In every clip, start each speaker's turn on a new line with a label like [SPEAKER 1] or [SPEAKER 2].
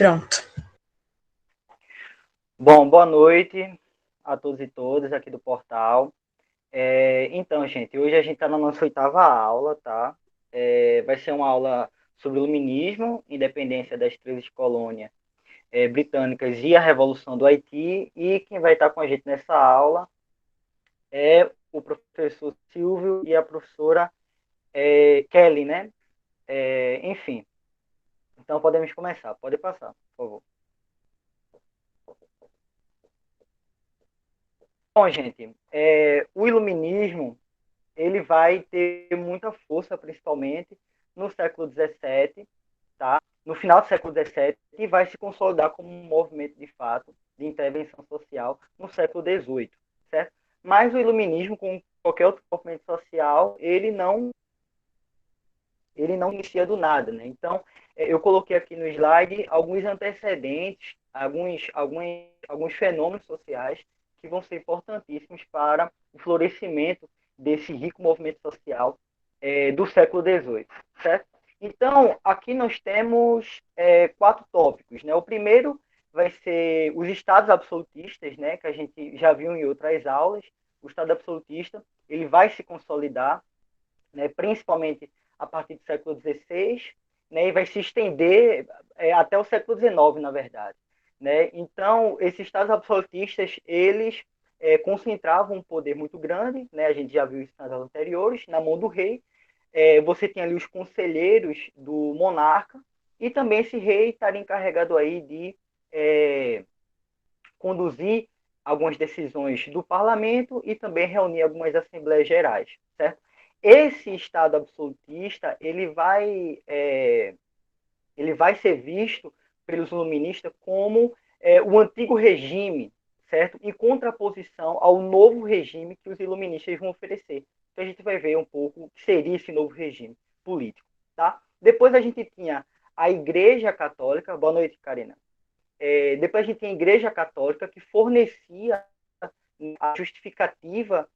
[SPEAKER 1] Pronto.
[SPEAKER 2] Bom, boa noite a todos e todas aqui do portal. Então, gente, hoje a gente está na nossa oitava aula, tá? Vai ser uma aula sobre o iluminismo, independência das 13 colônias britânicas e a Revolução do Haiti. E quem vai estar com a gente nessa aula é o professor Silvio e a professora Kelly, né? Enfim, então podemos começar. Pode passar, por favor. Bom, gente, o iluminismo ele vai ter muita força, principalmente no século XVII, tá? No final do século XVII, e vai se consolidar como um movimento de fato de intervenção social no século XVIII, certo? Mas o iluminismo, como qualquer outro movimento social, ele não inicia do nada, né? Então, eu coloquei aqui no slide alguns antecedentes, alguns fenômenos sociais que vão ser importantíssimos para o florescimento desse rico movimento social do século XVIII, certo? Então, aqui nós temos 4 tópicos, né? O primeiro vai ser os estados absolutistas, né? Que a gente já viu em outras aulas. O estado absolutista ele vai se consolidar, né? Principalmente a partir do século XVI, né? E vai se estender até o século XIX, na verdade, né? Então, esses estados absolutistas, eles concentravam um poder muito grande, né? A gente já viu isso nas aulas anteriores, na mão do rei. Você tem ali os conselheiros do monarca, e também esse rei estaria encarregado aí de conduzir algumas decisões do parlamento e também reunir algumas assembleias gerais, certo? Esse Estado absolutista ele vai ser visto pelos iluministas como o antigo regime, certo? Em contraposição ao novo regime que os iluministas vão oferecer. Então a gente vai ver um pouco o que seria esse novo regime político, tá? Depois a gente tinha a Igreja Católica. Boa noite, Karina. Depois a gente tem a Igreja Católica, que fornecia a justificativa.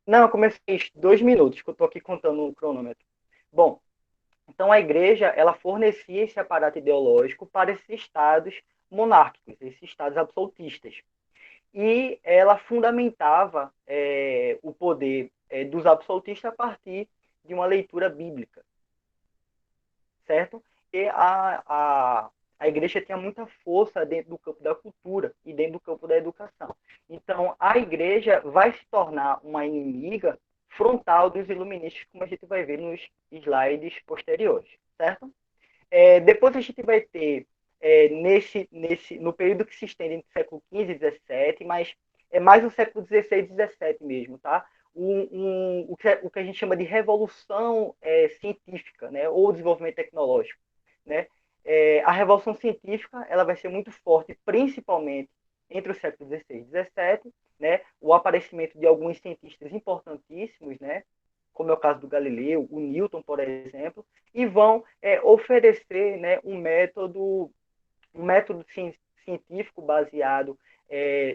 [SPEAKER 2] Não, eu comecei 2 minutos, que eu estou aqui contando o cronômetro. Bom, então a Igreja ela fornecia esse aparato ideológico para esses estados monárquicos, esses estados absolutistas. E ela fundamentava o poder dos absolutistas a partir de uma leitura bíblica, certo? E a igreja tinha muita força dentro do campo da cultura e dentro do campo da educação. Então, a igreja vai se tornar uma inimiga frontal dos iluministas, como a gente vai ver nos slides posteriores, certo? Depois a gente vai ter, no período que se estende entre o século XV e XVII, mas é mais o século XVI e XVII mesmo, tá? O que a gente chama de revolução científica, né? Ou desenvolvimento tecnológico, né? A revolução científica ela vai ser muito forte, principalmente entre os séculos XVI e XVII, né? O aparecimento de alguns cientistas importantíssimos, né? Como é o caso do Galileu, o Newton, por exemplo, e vão oferecer, né, um método científico baseado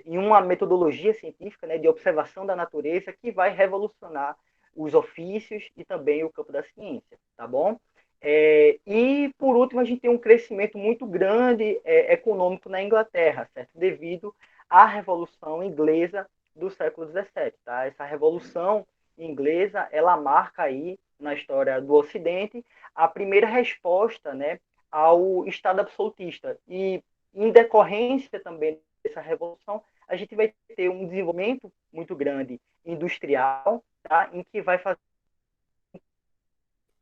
[SPEAKER 2] em uma metodologia científica, né, de observação da natureza, que vai revolucionar os ofícios e também o campo da ciência, tá bom? E, por último, a gente tem um crescimento muito grande econômico na Inglaterra, certo? Devido à Revolução Inglesa do século XVII, tá? Essa Revolução Inglesa, ela marca aí, na história do Ocidente, a primeira resposta, né, ao Estado absolutista. E, em decorrência também dessa Revolução, a gente vai ter um desenvolvimento muito grande industrial, tá? Em que vai fazer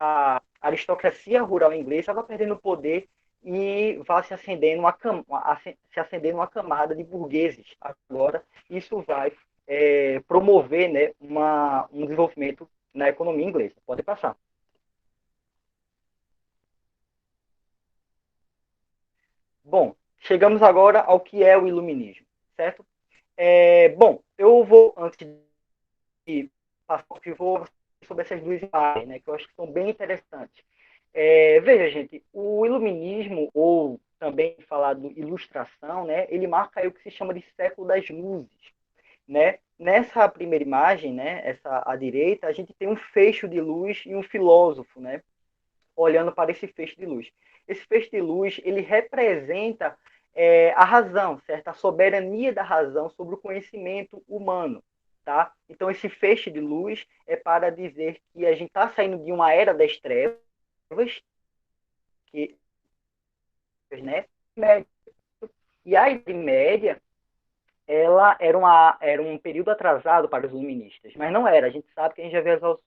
[SPEAKER 2] a aristocracia rural inglesa vai perdendo poder e vai se acendendo uma camada de burgueses agora. Isso vai promover, né, um desenvolvimento na economia inglesa. Pode passar. Bom, chegamos agora ao que é o iluminismo, certo? Bom, eu vou, antes de passar, eu vou sobre essas duas imagens, né, que eu acho que são bem interessantes. Veja, gente, o iluminismo, ou também falado ilustração, né, ele marca aí o que se chama de século das luzes, né? Nessa primeira imagem, né, essa à direita, a gente tem um feixe de luz e um filósofo, né, olhando para esse feixe de luz. Esse feixe de luz, ele representa a razão, certo? A soberania da razão sobre o conhecimento humano, tá? Então, esse feixe de luz é para dizer que a gente está saindo de uma era das trevas, que, né? E a Idade Média, ela era um período atrasado para os iluministas, mas não era. A gente sabe que a gente já viu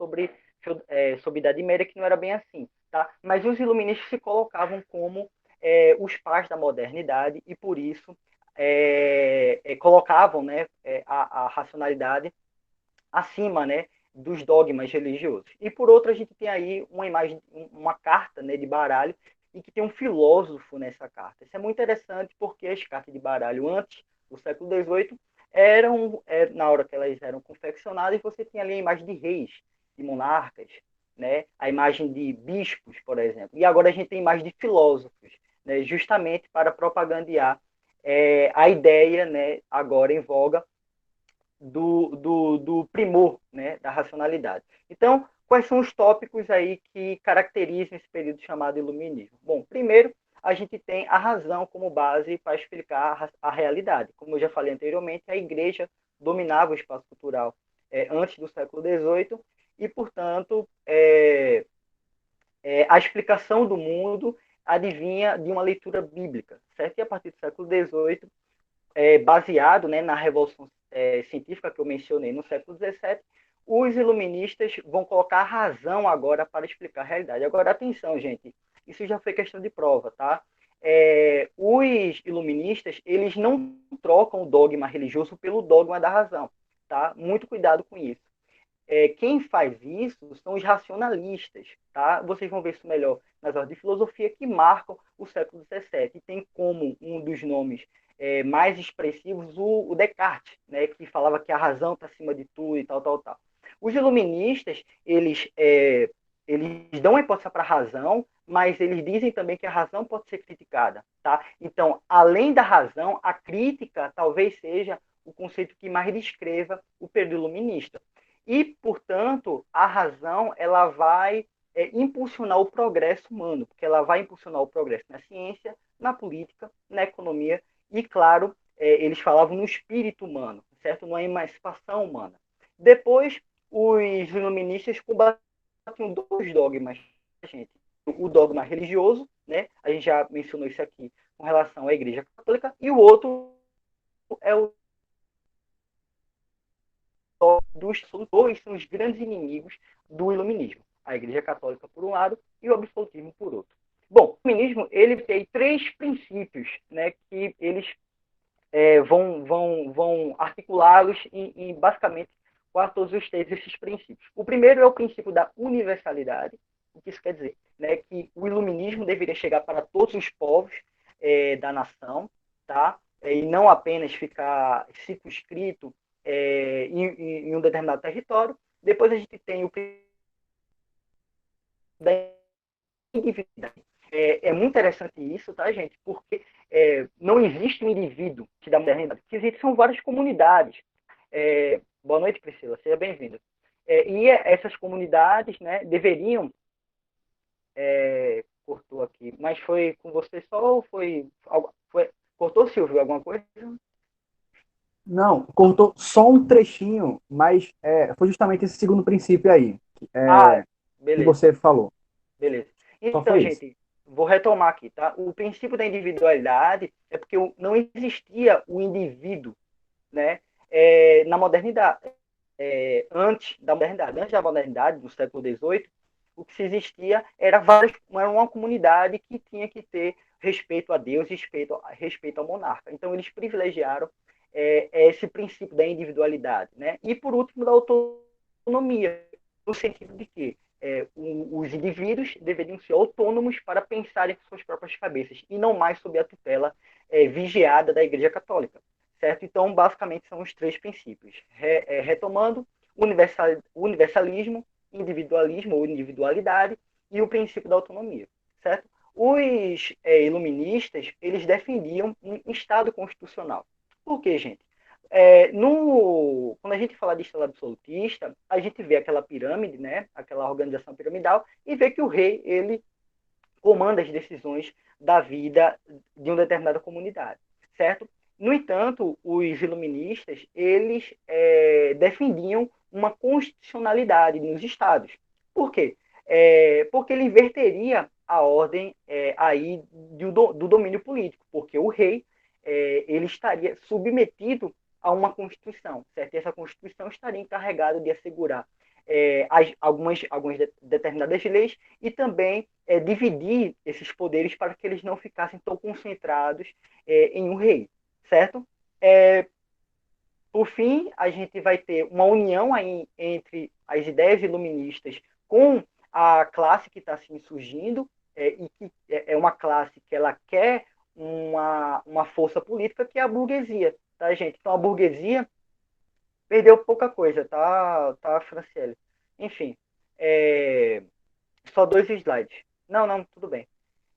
[SPEAKER 2] sobre Idade Média que não era bem assim, tá? Mas os iluministas se colocavam como os pais da modernidade e por isso colocavam, né, a racionalidade acima, né, dos dogmas religiosos. E por outro, a gente tem aí uma imagem, uma carta, né, de baralho, e que tem um filósofo nessa carta. Isso é muito interessante porque as cartas de baralho antes do século XVIII eram, na hora que elas eram confeccionadas, você tinha ali a imagem de reis, de monarcas, né, a imagem de bispos, por exemplo. E agora a gente tem a imagem de filósofos, né, justamente para propagandear a ideia, né, agora em voga, do primor, né, da racionalidade. Então, quais são os tópicos aí que caracterizam esse período chamado iluminismo? Bom, primeiro, a gente tem a razão como base para explicar a realidade. Como eu já falei anteriormente, a igreja dominava o espaço cultural antes do século XVIII e, portanto, a explicação do mundo adivinha de uma leitura bíblica, certo? E a partir do século XVIII, baseado, né, na Revolução Científica que eu mencionei no século XVII, os iluministas vão colocar a razão agora para explicar a realidade. Agora, atenção, gente, isso já foi questão de prova, tá? Os iluministas, eles não trocam o dogma religioso pelo dogma da razão, tá? Muito cuidado com isso. Quem faz isso são os racionalistas, tá? Vocês vão ver isso melhor nas aulas de filosofia que marcam o século XVII. E tem como um dos nomes mais expressivos o Descartes, né? Que falava que a razão está acima de tudo e tal, tal, tal. Os iluministas, eles dão a hipótese para a razão, mas eles dizem também que a razão pode ser criticada, tá? Então, além da razão, a crítica talvez seja o conceito que mais descreva o período iluminista. E, portanto, a razão ela vai impulsionar o progresso humano, porque ela vai impulsionar o progresso na ciência, na política, na economia e, claro, eles falavam no espírito humano, certo? Na emancipação humana. Depois, os iluministas combatiam dois dogmas, gente. O dogma religioso, né? A gente já mencionou isso aqui com relação à Igreja Católica, e o outro é o dos dois são os grandes inimigos do iluminismo. A Igreja Católica por um lado e o absolutismo por outro. Bom, o iluminismo ele tem três princípios, né, que eles vão articulá-los em basicamente quase todos os três esses princípios. O primeiro é o princípio da universalidade. O que isso quer dizer? Né, que o iluminismo deveria chegar para todos os povos da nação, tá? E não apenas ficar circunscrito em um determinado território. Depois a gente tem o princípio da individualidade. Muito interessante isso, tá, gente? Porque não existe um indivíduo que dá modernidade. O que existe são várias comunidades. Boa noite, Priscila. Seja bem-vinda. E essas comunidades, né, deveriam... cortou aqui. Mas foi com você só ou foi cortou, Silvio, alguma coisa?
[SPEAKER 1] Não, cortou só um trechinho, mas foi justamente esse segundo princípio aí
[SPEAKER 2] Ah,
[SPEAKER 1] que
[SPEAKER 2] beleza,
[SPEAKER 1] você falou.
[SPEAKER 2] beleza.
[SPEAKER 1] Só
[SPEAKER 2] Então,
[SPEAKER 1] foi isso.
[SPEAKER 2] gente, vou retomar aqui, tá? O princípio da individualidade é porque não existia o indivíduo, né, na modernidade, antes da modernidade, no século XVIII, o que se existia era uma comunidade que tinha que ter respeito a Deus, respeito ao monarca. Então, eles privilegiaram esse princípio da individualidade, né? E, por último, da autonomia, no sentido de que os indivíduos deveriam ser autônomos para pensarem com suas próprias cabeças e não mais sob a tutela vigiada da Igreja Católica, certo? Então, basicamente, são os três princípios. Retomando, universalismo, individualismo ou individualidade e o princípio da autonomia, certo? Os iluministas, eles defendiam um Estado constitucional. Por quê, gente? Quando a gente fala de Estado absolutista, a gente vê aquela pirâmide, né? Aquela organização piramidal, e vê que o rei, ele comanda as decisões da vida de uma determinada comunidade, certo? No entanto, os iluministas, eles defendiam uma constitucionalidade nos estados. Por quê? Porque ele inverteria a ordem aí do domínio político, porque o rei ele estaria submetido a uma Constituição, certo? E essa Constituição estaria encarregada de assegurar algumas determinadas leis e também dividir esses poderes para que eles não ficassem tão concentrados em um rei, certo? Por fim, a gente vai ter uma união aí entre as ideias iluministas com a classe que está se insurgindo, e que é uma classe que ela quer uma força política, que é a burguesia, tá, gente? Então, a burguesia perdeu pouca coisa, tá, Franciele? Enfim, só 2 slides. Não, não, tudo bem.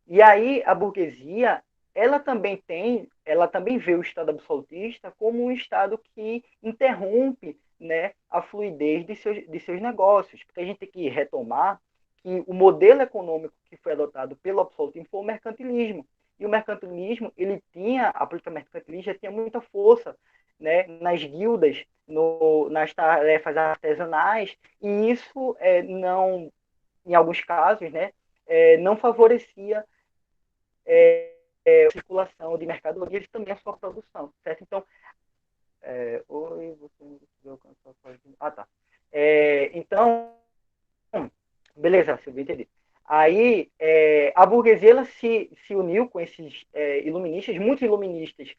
[SPEAKER 2] E aí a burguesia, ela também vê o Estado absolutista como um Estado que interrompe, né, a fluidez de seus negócios, porque a gente tem que retomar que o modelo econômico que foi adotado pelo absolutismo foi o mercantilismo. E o mercantilismo, a política mercantilista tinha muita força, né, nas guildas, nas tarefas artesanais, e isso não, em alguns casos, né, não favorecia a circulação de mercadorias e também a sua produção, certo? Então, oi, você não conseguiu alcançar a página. Ah, tá. Então, beleza, Silvio, entendi. Aí, a burguesia ela se uniu com esses iluministas, muitos iluministas,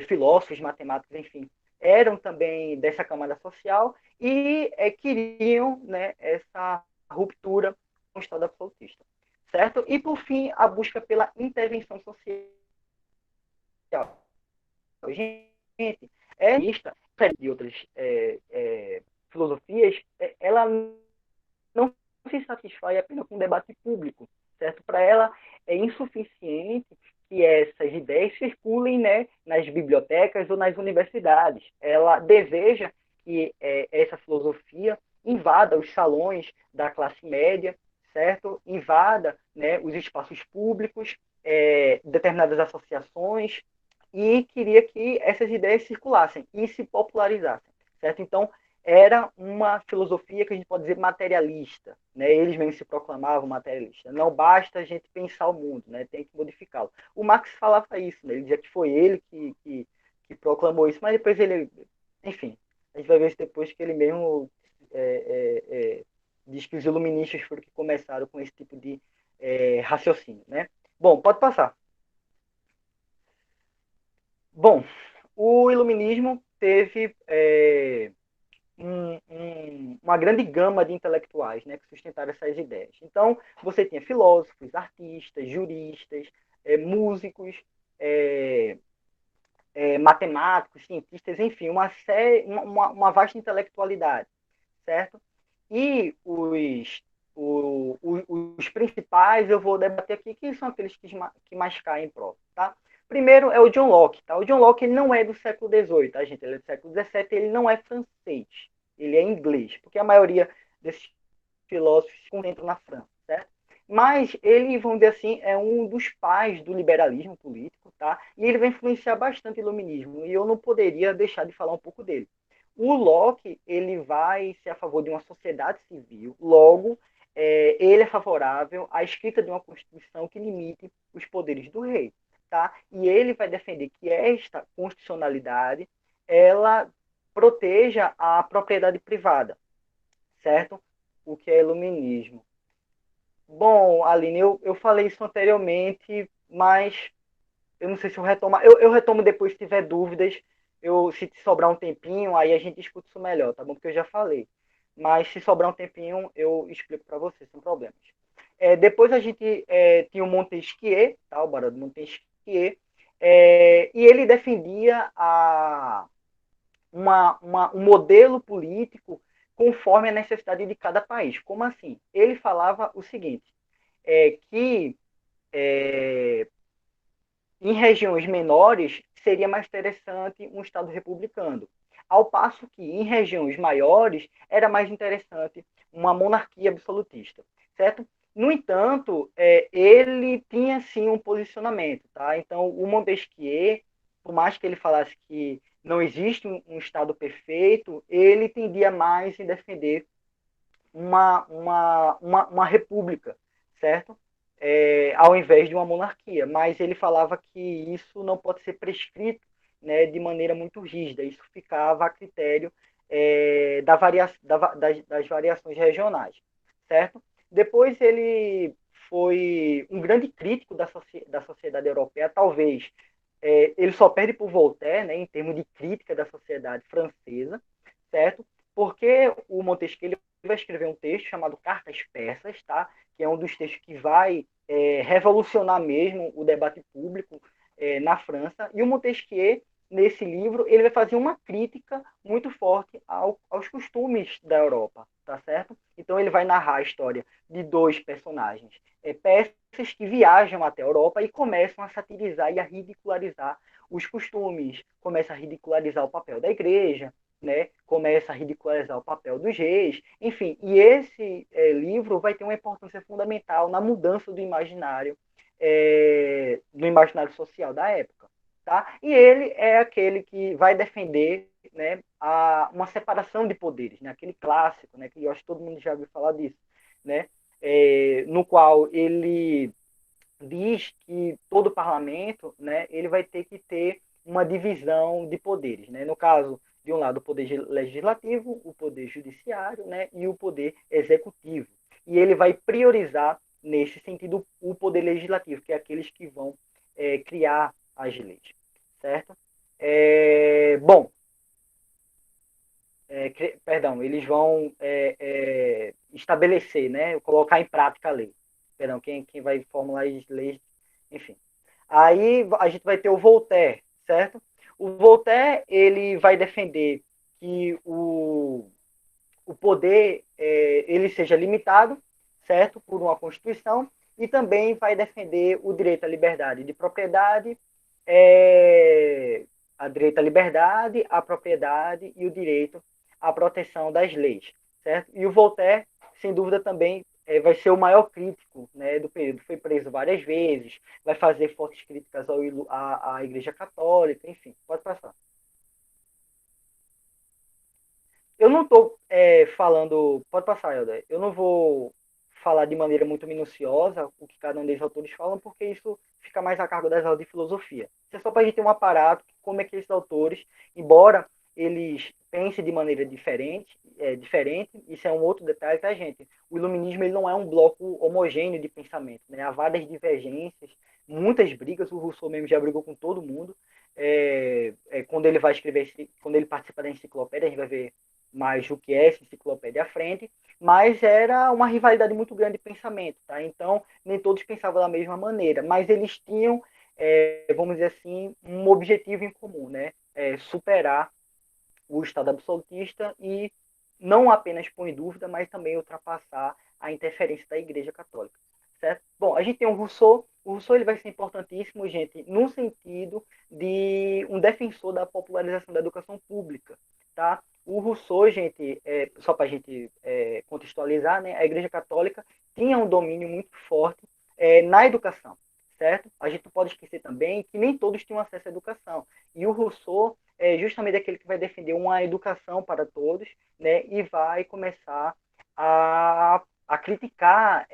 [SPEAKER 2] filósofos, matemáticos, enfim, eram também dessa camada social e queriam, né, essa ruptura com o Estado absolutista, certo? E, por fim, a busca pela intervenção social. Gente, lista de outras filosofias, ela não se satisfaz apenas com o debate público, certo? Para ela é insuficiente que essas ideias circulem, né, nas bibliotecas ou nas universidades. Ela deseja que essa filosofia invada os salões da classe média, certo? Invada, né, os espaços públicos, determinadas associações, e queria que essas ideias circulassem e se popularizassem, certo? Então, era uma filosofia que a gente pode dizer materialista, né? Eles mesmos se proclamavam materialista. Não basta a gente pensar o mundo, né? Tem que modificá-lo. O Marx falava isso, né? Ele dizia que foi ele que proclamou isso, mas depois ele, enfim, a gente vai ver isso depois, que ele mesmo diz que os iluministas foram que começaram com esse tipo de raciocínio, né? Bom, pode passar. Bom, o iluminismo teve uma grande gama de intelectuais, né, que sustentaram essas ideias. Então, você tinha filósofos, artistas, juristas, músicos, matemáticos, cientistas, enfim, uma vasta intelectualidade, certo? E os principais eu vou debater aqui, que são aqueles que mais caem em prova, tá? Primeiro é o John Locke, tá? O John Locke ele não é do século XVIII, tá, gente? Ele é do século XVII, ele não é francês, ele é inglês, porque a maioria desses filósofos se concentram na França, certo? Mas ele, vamos dizer assim, é um dos pais do liberalismo político, tá? E ele vai influenciar bastante o iluminismo, e eu não poderia deixar de falar um pouco dele. O Locke, ele vai ser a favor de uma sociedade civil, logo, ele é favorável à escrita de uma constituição que limite os poderes do rei, tá? E ele vai defender que esta constitucionalidade, ela proteja a propriedade privada, certo? O que é iluminismo. Bom, Aline, eu falei isso anteriormente, mas eu não sei se eu retomo. Eu retomo depois se tiver dúvidas. Se sobrar um tempinho, aí a gente discute isso melhor, tá bom? Porque eu já falei. Mas se sobrar um tempinho, eu explico para você, sem problemas. Depois a gente tinha o Montesquieu, tá? O Barão de Montesquieu, e ele defendia um modelo político conforme a necessidade de cada país. Como assim? Ele falava o seguinte, que em regiões menores seria mais interessante um Estado republicano, ao passo que em regiões maiores era mais interessante uma monarquia absolutista, certo? No entanto, ele tinha sim um posicionamento, tá? Então, o Montesquieu, por mais que ele falasse que não existe um Estado perfeito, ele tendia mais em defender uma república, certo? Ao invés de uma monarquia. Mas ele falava que isso não pode ser prescrito, né, de maneira muito rígida. Isso ficava a critério das variações regionais, certo? Depois ele foi um grande crítico da sociedade europeia, talvez ele só perde por Voltaire, né, em termos de crítica da sociedade francesa, certo? Porque o Montesquieu vai escrever um texto chamado Cartas Persas, tá? Que é um dos textos que vai revolucionar mesmo o debate público na França. E o Montesquieu, nesse livro, ele vai fazer uma crítica muito forte aos costumes da Europa, tá certo? Então ele vai narrar a história de dois personagens, persas que viajam até a Europa e começam a satirizar e a ridicularizar os costumes, começa a ridicularizar o papel da igreja, né? Começa a ridicularizar o papel dos reis, enfim. E esse livro vai ter uma importância fundamental na mudança do imaginário social da época, tá? E ele é aquele que vai defender, né, uma separação de poderes, né? Aquele clássico, né? Que eu acho que todo mundo já ouviu falar disso, né? No qual ele diz que todo parlamento, né, ele vai ter que ter uma divisão de poderes, né? No caso, de um lado, o poder legislativo, o poder judiciário, né, e o poder executivo. E ele vai priorizar, nesse sentido, o poder legislativo, que é aqueles que vão criar as leis, certo? Bom, perdão, eles vão estabelecer, né, colocar em prática a lei. Perdão, quem vai formular as leis, enfim. Aí a gente vai ter o Voltaire, certo? O Voltaire, ele vai defender que o poder ele seja limitado, certo? Por uma Constituição, e também vai defender o direito à liberdade de propriedade, a direito à liberdade, à propriedade e o direito à proteção das leis, certo? E o Voltaire, sem dúvida, também vai ser o maior crítico, né, do período. Foi preso várias vezes, vai fazer fortes críticas à Igreja Católica, enfim, pode passar. Eu não estou falando. Pode passar, Helder. Eu não vou falar de maneira muito minuciosa o que cada um desses autores falam, porque isso fica mais a cargo das aulas de filosofia. Isso é só para a gente ter um aparato, como é que esses autores, embora eles pensem de maneira diferente, isso é um outro detalhe, tá, gente? O iluminismo ele não é um bloco homogêneo de pensamento, né? Há várias divergências, muitas brigas, o Rousseau mesmo já brigou com todo mundo. Quando ele vai escrever, quando ele participa da enciclopédia, a gente vai ver mais o que é essa enciclopédia à frente, mas era uma rivalidade muito grande de pensamento, tá? Então, nem todos pensavam da mesma maneira, mas eles tinham, vamos dizer assim, um objetivo em comum, né? Superar o Estado absolutista e não apenas pôr em dúvida, mas também ultrapassar a interferência da Igreja Católica, certo? Bom, a gente tem o Rousseau ele vai ser importantíssimo, gente, no sentido de um defensor da popularização da educação pública, tá? O Rousseau, gente, só para a gente contextualizar, né, a Igreja Católica tinha um domínio muito forte na educação, certo? A gente não pode esquecer também que nem todos tinham acesso à educação. E o Rousseau é justamente aquele que vai defender uma educação para todos, né, e vai começar a criticar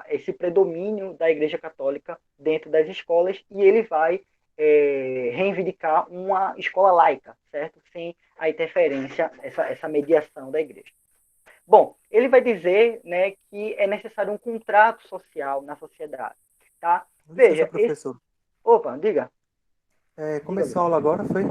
[SPEAKER 2] esse predomínio da Igreja Católica dentro das escolas, e ele vai reivindicar uma escola laica, certo? Sem a interferência, essa mediação da Igreja. Bom, ele vai dizer, né, que é necessário um contrato social na sociedade, tá?
[SPEAKER 3] Licença,
[SPEAKER 2] Veja,
[SPEAKER 3] professor.
[SPEAKER 2] Opa, diga. Diga,
[SPEAKER 3] Começou a aula agora, foi?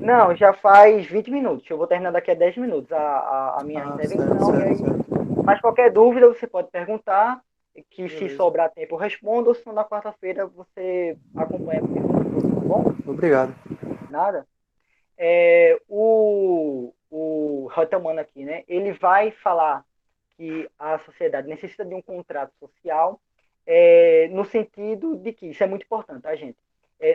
[SPEAKER 2] não, já faz 20 minutos. Eu vou terminar daqui a 10 minutos a minha
[SPEAKER 3] Ah, certo,
[SPEAKER 2] intervenção. E
[SPEAKER 3] certo,
[SPEAKER 2] aí,
[SPEAKER 3] certo.
[SPEAKER 2] mas qualquer dúvida você pode perguntar, que se
[SPEAKER 3] Beleza.
[SPEAKER 2] sobrar tempo eu respondo, ou se não na quarta-feira você acompanha comigo no futuro, tá bom?
[SPEAKER 3] Obrigado.
[SPEAKER 2] Nada. O Reutemann aqui, né? Ele vai falar que a sociedade necessita de um contrato social, no sentido de que, isso é muito importante, tá, gente?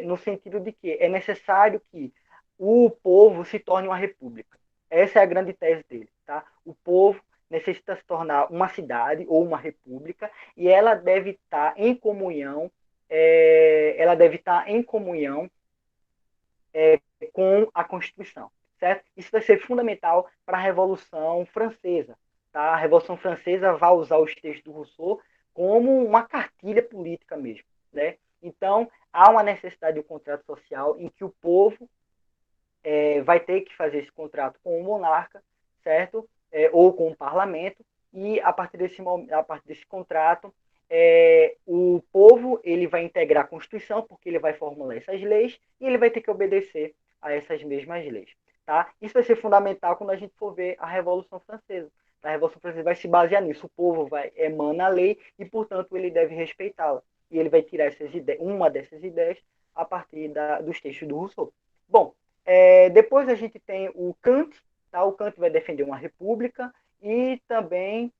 [SPEAKER 2] No sentido de que é necessário que o povo se torne uma república. Essa é a grande tese dele, tá? O povo necessita se tornar uma cidade ou uma república, e ela deve estar em comunhão, com a Constituição, certo? Isso vai ser fundamental para a Revolução Francesa, tá? A Revolução Francesa vai usar os textos do Rousseau como uma cartilha política mesmo, né? Então, há uma necessidade de um contrato social em que o povo vai ter que fazer esse contrato com o monarca, certo? Ou com o parlamento, e a partir desse contrato, o povo ele vai integrar a Constituição, porque ele vai formular essas leis, e ele vai ter que obedecer a essas mesmas leis. Tá? Isso vai ser fundamental quando a gente for ver a Revolução Francesa. A Revolução Francesa vai se basear nisso. O povo vai emanar a lei e, portanto, ele deve respeitá-la. E ele vai tirar uma dessas ideias a partir dos textos do Rousseau. Bom, depois a gente tem o Kant. Tá? O Kant vai defender uma república e também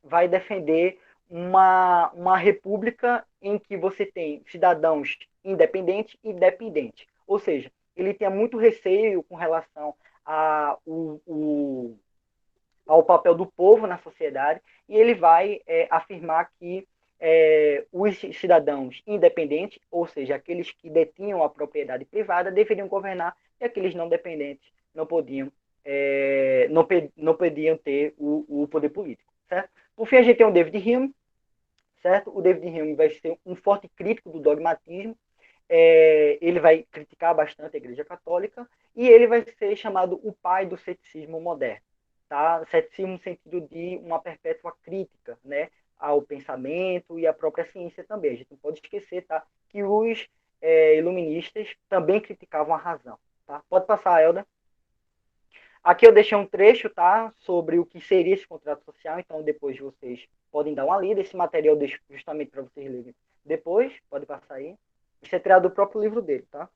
[SPEAKER 2] vai defender uma república em que você tem cidadãos independentes e dependentes. Ou seja, ele tinha muito receio com relação ao papel do povo na sociedade, e ele vai afirmar que os cidadãos independentes, ou seja, aqueles que detinham a propriedade privada, deveriam governar, e aqueles não dependentes não podiam não podiam ter o poder político, certo? Por fim, a gente tem o David Hume, certo? O David Hume vai ser um forte crítico do dogmatismo, ele vai criticar bastante a Igreja Católica, e ele vai ser chamado o pai do ceticismo moderno, tá? Ceticismo no sentido de uma perpétua crítica, né, ao pensamento e à própria ciência também. A gente não pode esquecer, tá, que os iluministas também criticavam a razão, tá? Pode passar, Helder. Aqui eu deixei um trecho, tá, sobre o que seria esse contrato social, então depois vocês podem dar uma lida. Esse material eu deixo justamente para vocês lerem depois, pode passar aí. Isso é tirado do próprio livro dele, tá?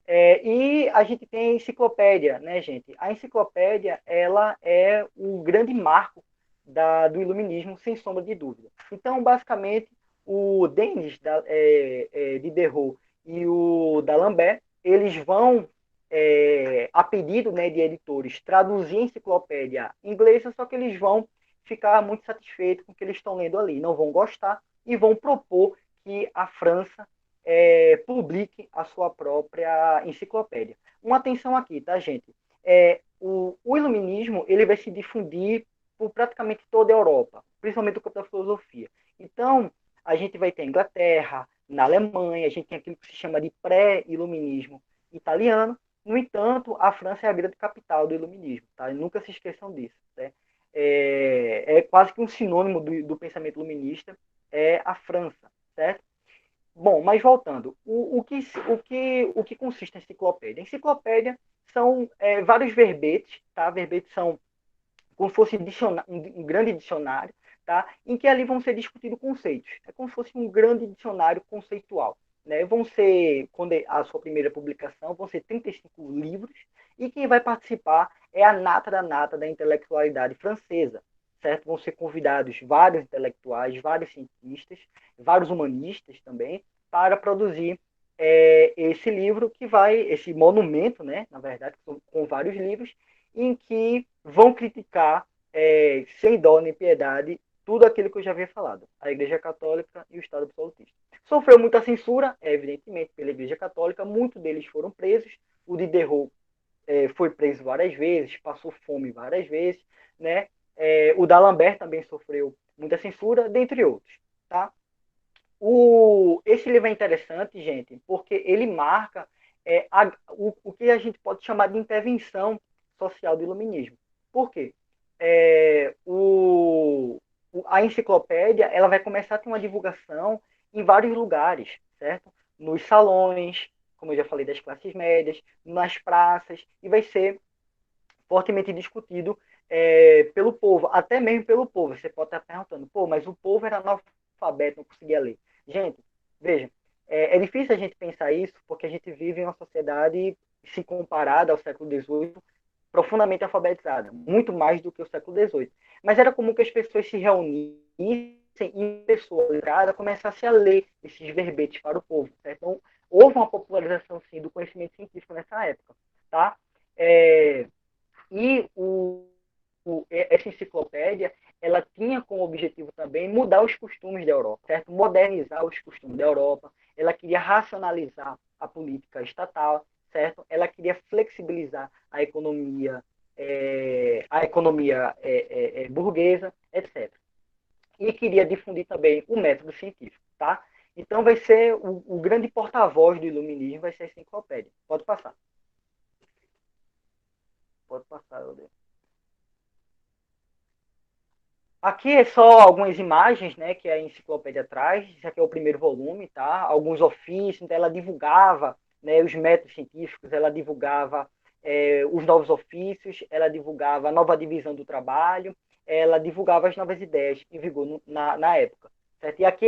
[SPEAKER 2] E a gente tem a enciclopédia, né, gente? A enciclopédia, ela é o grande marco do iluminismo, sem sombra de dúvida. Então, basicamente, o Denis Diderot e o D'Alembert, eles vão, a pedido, né, de editores, traduzir a enciclopédia inglesa, só que eles vão ficar muito satisfeitos com o que eles estão lendo ali, não vão gostar e vão propor que a França publique a sua própria enciclopédia. Uma atenção aqui, tá, gente? O iluminismo ele vai se difundir por praticamente toda a Europa, principalmente o campo da filosofia. Então, a gente vai ter a Inglaterra, na Alemanha, a gente tem aquilo que se chama de pré-iluminismo italiano. No entanto, a França é a grande capital do iluminismo, tá? E nunca se esqueçam disso, né? Quase que um sinônimo do pensamento iluminista é a França, certo? Bom, mas voltando, o que consiste a enciclopédia? A enciclopédia são vários verbetes, tá? Verbetes são como se fosse um grande dicionário, tá? Em que ali vão ser discutidos conceitos. É como se fosse um grande dicionário conceitual. Né? Vão ser, quando a sua primeira publicação, vão ser 35 livros, e quem vai participar é a nata da intelectualidade francesa, certo? Vão ser convidados vários intelectuais, vários cientistas, vários humanistas também, para produzir esse livro esse monumento, né, na verdade, com vários livros, em que vão criticar, sem dó nem piedade, tudo aquilo que eu já havia falado, a Igreja Católica e o Estado absolutista. Sofreu muita censura, evidentemente, pela Igreja Católica, muitos deles foram presos, o Diderot foi preso várias vezes, passou fome várias vezes, né? O D'Alembert também sofreu muita censura, dentre outros, tá? Esse livro é interessante, gente, porque ele marca o que a gente pode chamar de intervenção social do iluminismo. Por quê? A enciclopédia ela vai começar a ter uma divulgação em vários lugares, certo? Nos salões, como eu já falei, das classes médias, nas praças, e vai ser fortemente discutido pelo povo, até mesmo pelo povo. Você pode estar perguntando, pô, mas o povo era analfabeto, não conseguia ler. Gente, veja, é difícil a gente pensar isso, porque a gente vive em uma sociedade, se comparada ao século XVIII, profundamente alfabetizada, muito mais do que o século XVIII. Mas era comum que as pessoas se reunissem e pessoas ligadas começassem a ler esses verbetes para o povo. Certo? Então, houve uma popularização, sim, do conhecimento científico nessa época. Tá? E essa enciclopédia, ela tinha como objetivo também mudar os costumes da Europa, certo? Modernizar os costumes da Europa. Ela queria racionalizar a política estatal, certo? Ela queria flexibilizar a economia burguesa, etc. E queria difundir também o método científico, tá? Então vai ser o grande porta-voz do iluminismo, vai ser a enciclopédia. Pode passar. Pode passar, Helder. Aqui é só algumas imagens, né, que a enciclopédia traz. Isso aqui é o primeiro volume, tá? Alguns ofícios, então ela divulgava, né, os métodos científicos, ela divulgava os novos ofícios, ela divulgava a nova divisão do trabalho, ela divulgava as novas ideias em vigor na época. Certo? E aqui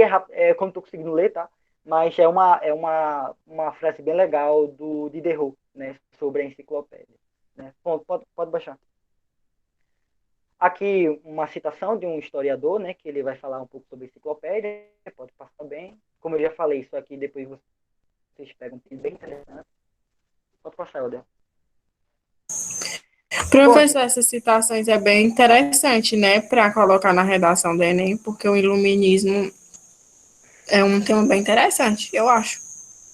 [SPEAKER 2] como estou conseguindo ler, tá? Mas uma frase bem legal do Diderot, né, sobre a enciclopédia. Né? Pode baixar. Aqui uma citação de um historiador, né, que ele vai falar um pouco sobre a enciclopédia, pode passar bem. Como eu já falei, isso aqui depois vocês pegam um bem interessante. Pode passar, Helder. Bom,
[SPEAKER 3] Professor, essas citações é bem interessante, né, para colocar na redação do Enem, porque o iluminismo é um tema bem interessante, eu acho.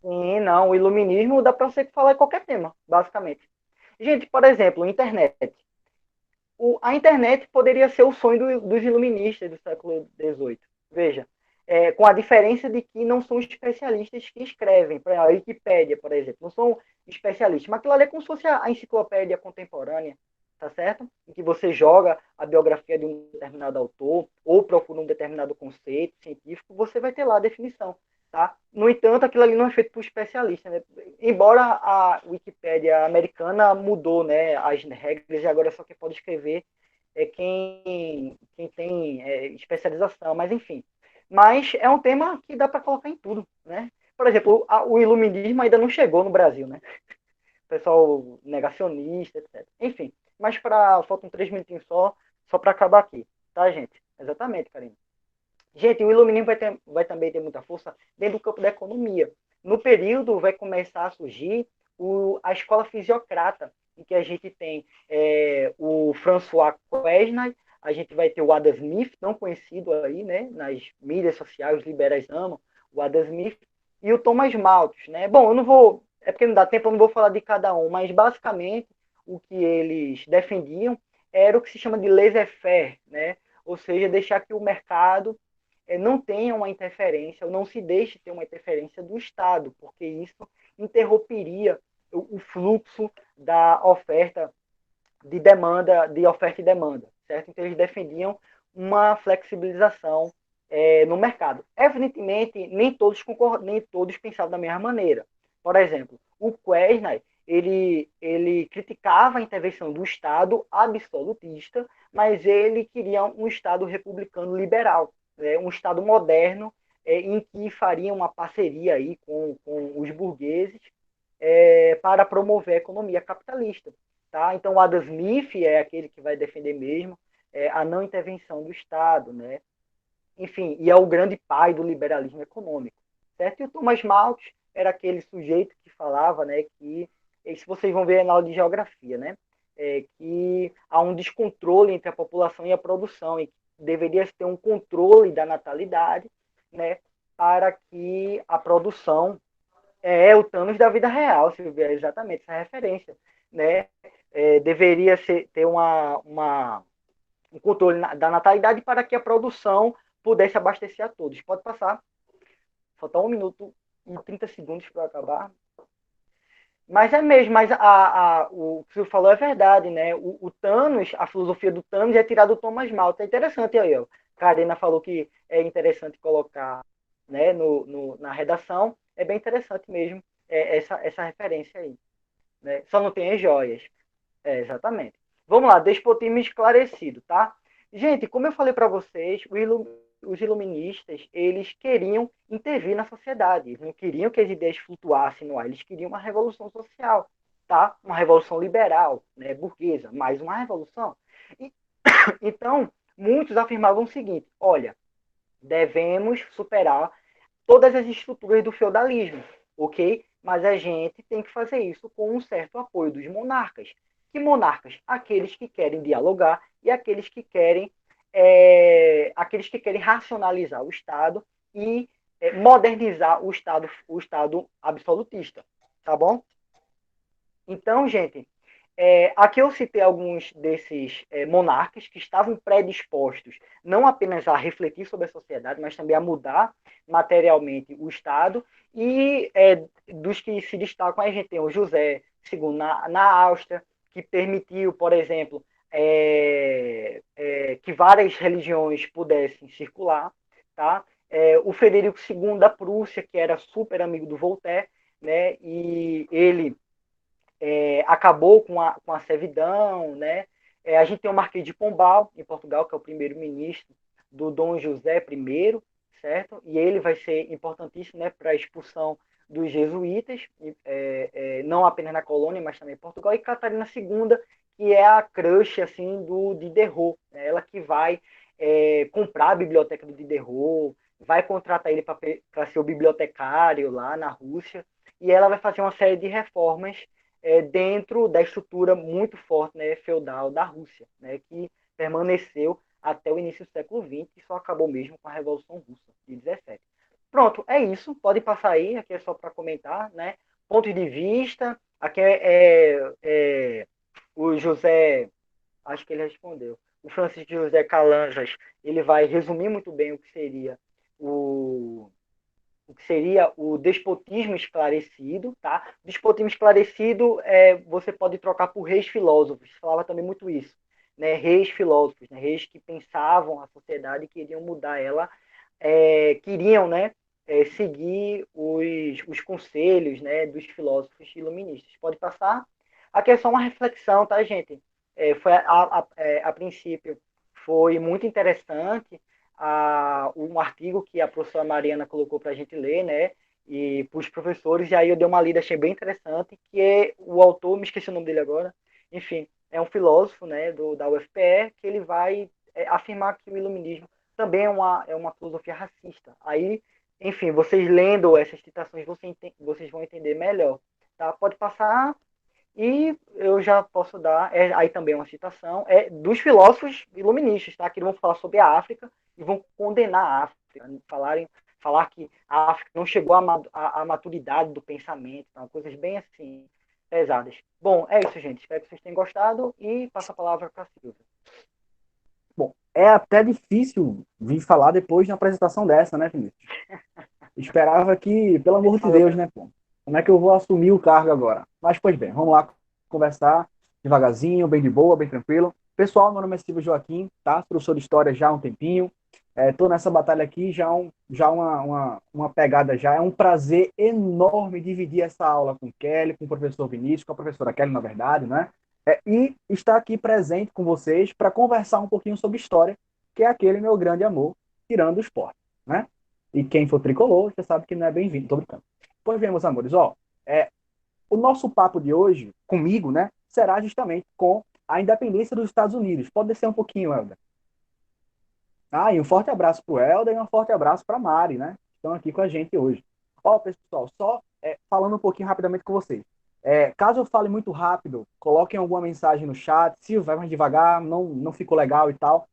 [SPEAKER 2] sim, não, o iluminismo dá para você falar em qualquer tema, basicamente. Gente, por exemplo, internet. A internet poderia ser o sonho dos iluministas do século XVIII. Veja, com a diferença de que não são especialistas que escrevem. Por exemplo, a Wikipédia, por exemplo, não são especialistas, mas aquilo ali é como se fosse a enciclopédia contemporânea, tá certo? Em que você joga a biografia de um determinado autor ou procura um determinado conceito científico, você vai ter lá a definição. Tá? No entanto, aquilo ali não é feito por especialista. Né? Embora a Wikipédia americana mudou, né, as regras e agora só quem pode escrever é quem tem especialização, mas enfim. Mas é um tema que dá para colocar em tudo. Né? Por exemplo, o iluminismo ainda não chegou no Brasil. Né? O pessoal negacionista, etc. Enfim, mas faltam 3 minutinhos só para acabar aqui. Tá, gente? Exatamente, Karine. Gente, o iluminismo vai também ter muita força dentro do campo da economia. No período vai começar a surgir a escola fisiocrata, em que a gente tem o François Quesnay, a gente vai ter o Adam Smith, tão conhecido aí, né, nas mídias sociais, os liberais amam, o Adam Smith, e o Thomas Malthus. Né? Bom, eu não vou, é porque não dá tempo, eu não vou falar de cada um, mas basicamente o que eles defendiam era o que se chama de laissez-faire, né? Ou seja, deixar que o mercado não tenha uma interferência, ou não se deixe ter uma interferência do Estado, porque isso interromperia o fluxo da oferta de oferta e demanda, certo? Então eles defendiam uma flexibilização no mercado. Evidentemente, nem todos pensavam da mesma maneira. Por exemplo, o Quesnay, ele criticava a intervenção do Estado absolutista, mas ele queria um Estado republicano liberal, um Estado moderno, em que faria uma parceria aí com os burgueses para promover a economia capitalista. Tá? Então, o Adam Smith é aquele que vai defender mesmo a não intervenção do Estado, né? Enfim, e é o grande pai do liberalismo econômico. Certo? E o Thomas Malthus era aquele sujeito que falava, né, que, se vocês vão ver na aula de geografia, né, que há um descontrole entre a população e a produção, e que deveria ter um controle da natalidade, né, para que a produção o Thanos da vida real, Silvia, é exatamente essa referência, né? Deveria ter um controle da natalidade para que a produção pudesse abastecer a todos. Pode passar. Falta 1 minuto e 30 segundos para acabar. Mas é mesmo, mas o que você falou é verdade, né? O Thanos, a filosofia do Thanos é tirada do Thomas Malthus. É interessante aí, ó. Karina falou que é interessante colocar, né, na redação. É bem interessante mesmo essa referência aí. Né? Só não tem as joias. Exatamente. Vamos lá, despotismo esclarecido, tá? Gente, como eu falei para vocês, os iluministas, eles queriam intervir na sociedade, eles não queriam que as ideias flutuassem no ar, eles queriam uma revolução social, tá? Uma revolução liberal, né, burguesa, mais uma revolução. E, então, muitos afirmavam o seguinte, olha, devemos superar todas as estruturas do feudalismo, ok? Mas a gente tem que fazer isso com um certo apoio dos monarcas. Que monarcas? Aqueles que querem dialogar e aqueles que querem racionalizar o Estado e modernizar o Estado absolutista, tá bom? Então, gente, aqui eu citei alguns desses monarcas que estavam predispostos não apenas a refletir sobre a sociedade, mas também a mudar materialmente o Estado. E dos que se destacam, a gente tem o José II na Áustria, que permitiu, por exemplo, que várias religiões pudessem circular. Tá? O Frederico II da Prússia, que era super amigo do Voltaire, né? E ele acabou com a servidão, né? A gente tem o Marquês de Pombal, em Portugal, que é o primeiro-ministro do Dom José I, certo? E ele vai ser importantíssimo, né, para a expulsão dos jesuítas, não apenas na colônia, mas também em Portugal. E Catarina II, que é a crush, assim, do Diderot, né? Ela que vai comprar a biblioteca do Diderot, vai contratar ele para ser o bibliotecário lá na Rússia, e ela vai fazer uma série de reformas dentro da estrutura muito forte, né, feudal da Rússia, né, que permaneceu até o início do século XX e só acabou mesmo com a Revolução Russa de 17. Pronto, é isso. Pode passar aí, aqui é só para comentar, né? Pontos de vista, aqui o José, acho que ele respondeu. O Francisco José Calanjas, ele vai resumir muito bem o que seria o despotismo esclarecido, tá? Despotismo esclarecido você pode trocar por reis filósofos, falava também muito isso, né? Reis filósofos, né? Reis que pensavam a sociedade e queriam mudar ela, queriam, né? Seguir os conselhos, né? Dos filósofos iluministas. Pode passar? Aqui é só uma reflexão, tá, gente? Foi a princípio foi muito interessante um artigo que a professora Mariana colocou para a gente ler, né? E para os professores, e aí eu dei uma lida, achei bem interessante, que é o autor, me esqueci o nome dele agora, enfim, é um filósofo, né, da UFPE, que ele vai afirmar que o iluminismo também é uma filosofia racista. Aí, enfim, vocês lendo essas citações, vocês vão entender melhor. Tá? Pode passar. E eu já posso dar, aí também uma citação, dos filósofos iluministas, tá? Que vão falar sobre a África e vão condenar a África, falar que a África não chegou à maturidade do pensamento, tá? Coisas bem assim, pesadas. Bom, é isso, gente. Espero que vocês tenham gostado e passo a palavra para a Silvia.
[SPEAKER 1] Bom, é até difícil vir falar depois de uma apresentação dessa, né, Vinícius? Esperava que, pelo amor de Deus, né, pô? Como é que eu vou assumir o cargo agora? Mas, pois bem, vamos lá conversar devagarzinho, bem de boa, bem tranquilo. Pessoal, meu nome é Silvio Joaquim, tá? Professor de História já há um tempinho. Tô nessa batalha aqui já uma pegada já. É um prazer enorme dividir essa aula com o Kelly, com o professor Vinícius, com a professora Kelly, na verdade, né? E estar aqui presente com vocês para conversar um pouquinho sobre história, que é aquele meu grande amor, tirando o esporte, né? E quem for tricolor, já sabe que não é bem-vindo, tô brincando. Pois bem, meus amores, o nosso papo de hoje, comigo, né, será justamente com a independência dos Estados Unidos. Pode descer um pouquinho, Helder. E um forte abraço para o Helder e um forte abraço para a Mari, né? Estão aqui com a gente hoje. Pessoal, só falando um pouquinho rapidamente com vocês. Caso eu fale muito rápido, coloquem alguma mensagem no chat. Se vai mais devagar, não ficou legal e tal.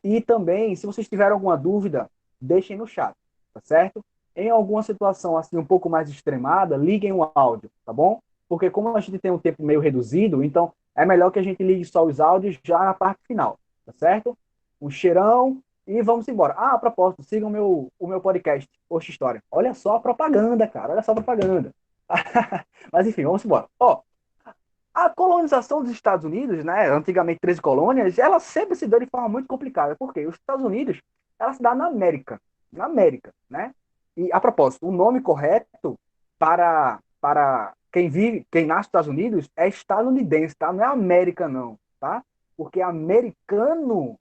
[SPEAKER 1] E também, se vocês tiverem alguma dúvida, deixem no chat, tá certo? Em alguma situação assim um pouco mais extremada, liguem o áudio, tá bom? Porque como a gente tem um tempo meio reduzido, então é melhor que a gente ligue só os áudios já na parte final, tá certo? Um cheirão e vamos embora. A propósito, sigam o meu podcast, Poxa História. Olha só a propaganda, cara, olha só a propaganda. Mas enfim, vamos embora. A colonização dos Estados Unidos, né, antigamente 13 colônias, ela sempre se deu de forma muito complicada. Por quê? Os Estados Unidos, ela se dá na América, né? E, a propósito, o nome correto para quem nasce nos Estados Unidos é estadunidense, tá? Não é América, não, tá? Porque americano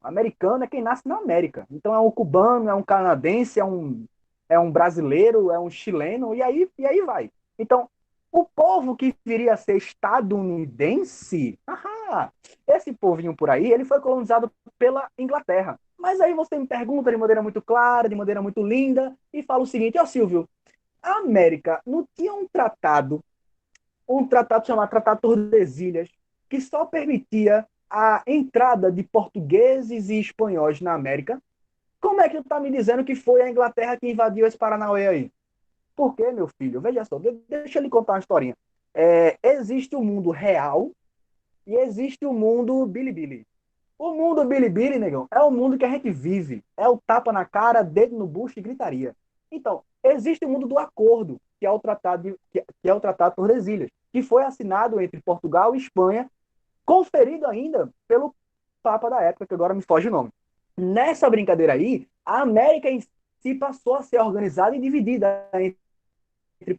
[SPEAKER 1] é quem nasce na América. Então é um cubano, é um canadense, é um brasileiro, é um chileno, e aí vai. Então, o povo que viria a ser estadunidense, esse povinho por aí, ele foi colonizado pela Inglaterra. Mas aí você me pergunta de maneira muito clara, de maneira muito linda, e fala o seguinte, Silvio, a América não tinha um tratado chamado Tratado de Tordesilhas, que só permitia a entrada de portugueses e espanhóis na América, como é que tu tá me dizendo que foi a Inglaterra que invadiu esse Paranauê aí? Por quê, meu filho? Veja só, deixa eu lhe contar uma historinha. Existe o mundo real e existe o mundo bilibili. O mundo bilibili, negão, é o mundo que a gente vive. É o tapa na cara, dedo no bucho e gritaria. Então, existe o mundo do acordo, que é o que é o Tratado de Tordesilhas, que foi assinado entre Portugal e Espanha, conferido ainda pelo Papa da época, que agora me foge o nome. Nessa brincadeira aí, a América em si passou a ser organizada e dividida entre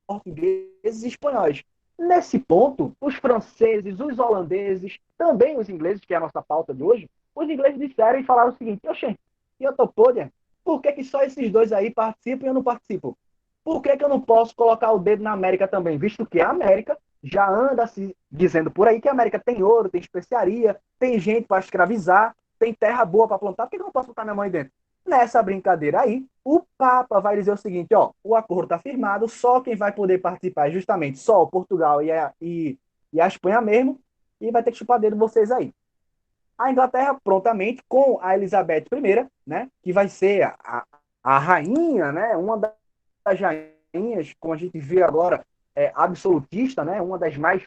[SPEAKER 1] portugueses e espanhóis. Nesse ponto, os franceses, os holandeses, também os ingleses, que é a nossa pauta de hoje, os ingleses disseram e falaram o seguinte: oxê, e eu tô podre? Por que só esses dois aí participam e eu não participo? Por que eu não posso colocar o dedo na América também? Visto que a América já anda se dizendo por aí que a América tem ouro, tem especiaria, tem gente para escravizar, tem terra boa para plantar, por que eu não posso botar minha mãe dentro? Nessa brincadeira aí, o Papa vai dizer o seguinte: ó, o acordo está firmado, só quem vai poder participar é justamente só o Portugal e a Espanha mesmo, e vai ter que chupar dedo vocês aí. A Inglaterra, prontamente, com a Elizabeth I, né, que vai ser a rainha, né, uma das rainhas, como a gente vê agora, absolutista, né, uma das mais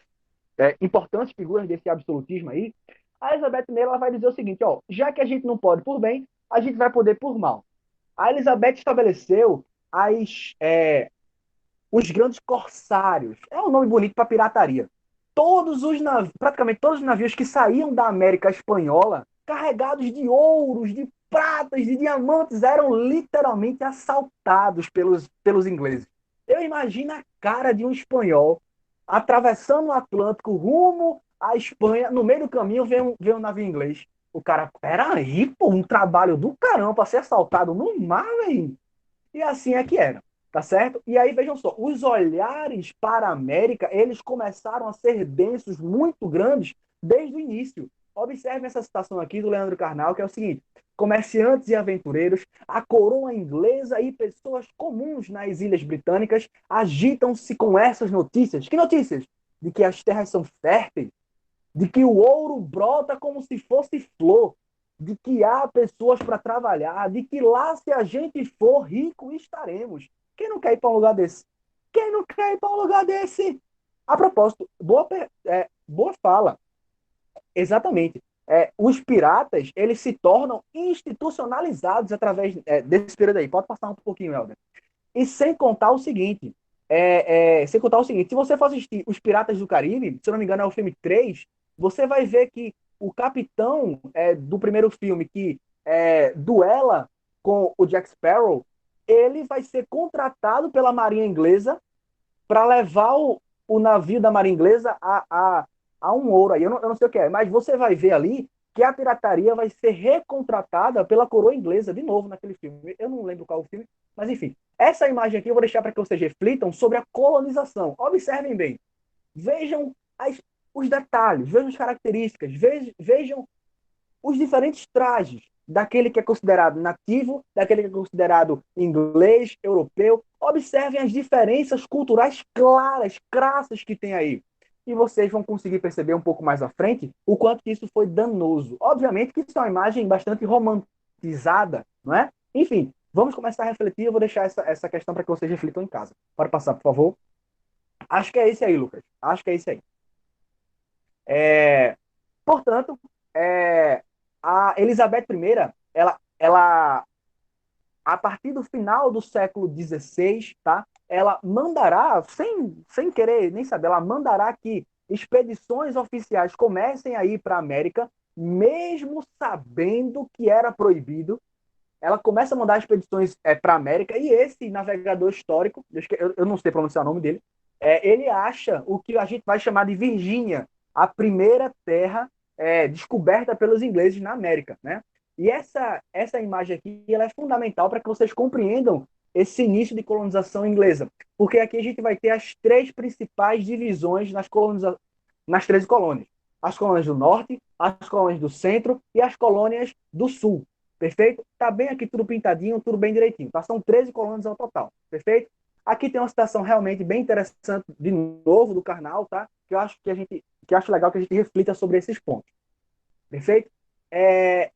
[SPEAKER 1] importantes figuras desse absolutismo aí, a Elizabeth I ela vai dizer o seguinte: ó, já que a gente não pode por bem, a gente vai poder por mal. A Elizabeth estabeleceu os grandes corsários. É um nome bonito para pirataria. Praticamente todos os navios que saíam da América Espanhola, carregados de ouros, de pratas, de diamantes, eram literalmente assaltados pelos ingleses. Eu imagino a cara de um espanhol atravessando o Atlântico rumo à Espanha. No meio do caminho vem um navio inglês. O cara, peraí, pô, um trabalho do caramba para ser assaltado no mar, velho. E assim é que era, tá certo? E aí, vejam só, os olhares para a América, eles começaram a ser densos, muito grandes, desde o início. Observe essa citação aqui do Leandro Carnal, que é o seguinte: comerciantes e aventureiros, a coroa inglesa e pessoas comuns nas Ilhas Britânicas agitam-se com essas notícias. Que notícias? De que as terras são férteis, de que o ouro brota como se fosse flor, de que há pessoas para trabalhar, de que lá, se a gente for rico, estaremos. Quem não quer ir para um lugar desse? Quem não quer ir para um lugar desse? A propósito, boa fala. Exatamente. Os piratas, eles se tornam institucionalizados através desse período aí. Pode passar um pouquinho, Helder. E sem contar o seguinte, se você for assistir Os Piratas do Caribe, se eu não me engano é o filme 3, você vai ver que o capitão do primeiro filme que duela com o Jack Sparrow, ele vai ser contratado pela Marinha Inglesa para levar o navio da Marinha Inglesa a um ouro aí. Eu não sei o que é, mas você vai ver ali que a pirataria vai ser recontratada pela coroa inglesa de novo naquele filme. Eu não lembro qual o filme, mas enfim. Essa imagem aqui eu vou deixar para que vocês reflitam sobre a colonização. Observem bem. Vejam os detalhes, vejam as características, vejam os diferentes trajes daquele que é considerado nativo, daquele que é considerado inglês, europeu. Observem as diferenças culturais claras, crassas que tem aí. E vocês vão conseguir perceber um pouco mais à frente o quanto que isso foi danoso. Obviamente que isso é uma imagem bastante romantizada, não é? Enfim, vamos começar a refletir. Eu vou deixar essa questão para que vocês reflitam em casa. Pode passar, por favor. Acho que é esse aí, Lucas. Acho que é esse aí. Portanto, a Elizabeth I, ela, a partir do final do século XVI, tá? Ela mandará, sem querer nem saber, ela mandará que expedições oficiais comecem a ir para a América, mesmo sabendo que era proibido. Ela começa a mandar expedições para a América, e esse navegador histórico, eu não sei pronunciar o nome dele, ele acha o que a gente vai chamar de Virgínia, a primeira terra descoberta pelos ingleses na América, né? E essa imagem aqui ela é fundamental para que vocês compreendam esse início de colonização inglesa, porque aqui a gente vai ter as três principais divisões nas 13 colônias: as colônias do norte, as colônias do centro e as colônias do sul. Perfeito? Tá bem aqui tudo pintadinho, tudo bem direitinho. Tá? São 13 colônias ao total. Perfeito? Aqui tem uma citação realmente bem interessante, de novo, do Karnal, tá? que eu acho que eu acho legal que a gente reflita sobre esses pontos. Perfeito?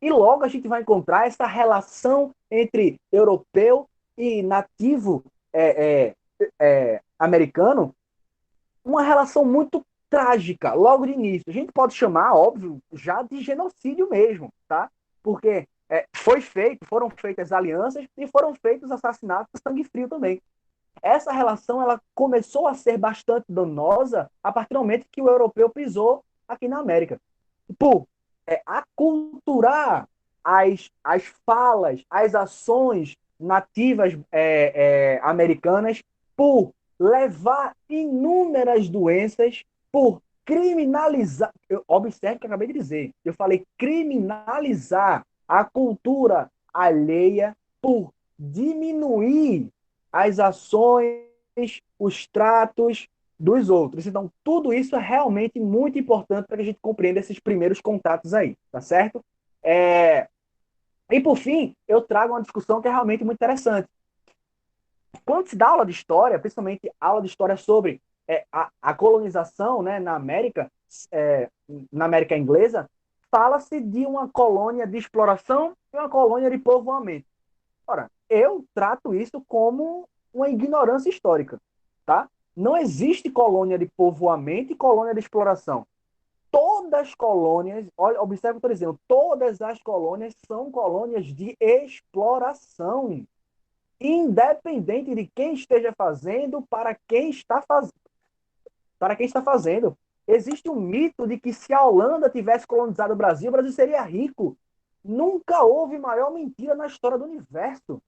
[SPEAKER 1] E logo a gente vai encontrar essa relação entre europeu e nativo americano, uma relação muito trágica, logo de início. A gente pode chamar, óbvio, já de genocídio mesmo, tá? Porque foram feitas alianças e foram feitos assassinatos a sangue frio também. Essa relação ela começou a ser bastante danosa a partir do momento que o europeu pisou aqui na América. Por aculturar as falas, as ações nativas americanas, por levar inúmeras doenças, por criminalizar. Observe o que eu acabei de dizer. Eu falei criminalizar a cultura alheia, por diminuir as ações, os tratos dos outros. Então, tudo isso é realmente muito importante para que a gente compreenda esses primeiros contatos aí, tá certo? E, por fim, eu trago uma discussão que é realmente muito interessante. Quando se dá aula de história, principalmente aula de história sobre a colonização, né, na América Inglesa, fala-se de uma colônia de exploração e uma colônia de povoamento. Ora, eu trato isso como uma ignorância histórica, tá? Não existe colônia de povoamento e colônia de exploração. Todas as colônias, olha, observe o que eu estou dizendo, todas as colônias são colônias de exploração, independente de quem esteja fazendo, para quem está fazendo. Existe um mito de que se a Holanda tivesse colonizado o Brasil seria rico. Nunca houve maior mentira na história do universo.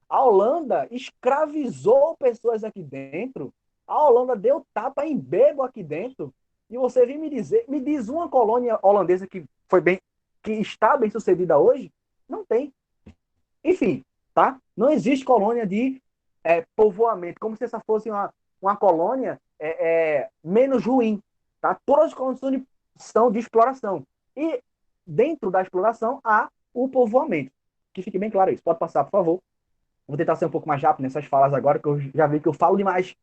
[SPEAKER 1] A Holanda escravizou pessoas aqui dentro. A Holanda deu tapa em bebo aqui dentro. E você vem me diz uma colônia holandesa que está bem sucedida hoje? Não tem. Enfim, tá? Não existe colônia de povoamento, como se essa fosse uma colônia menos ruim, tá? Todas as colônias são de exploração. E dentro da exploração há o povoamento. Que fique bem claro isso. Pode passar, por favor. Vou tentar ser um pouco mais rápido nessas falas agora, que eu já vi que eu falo demais.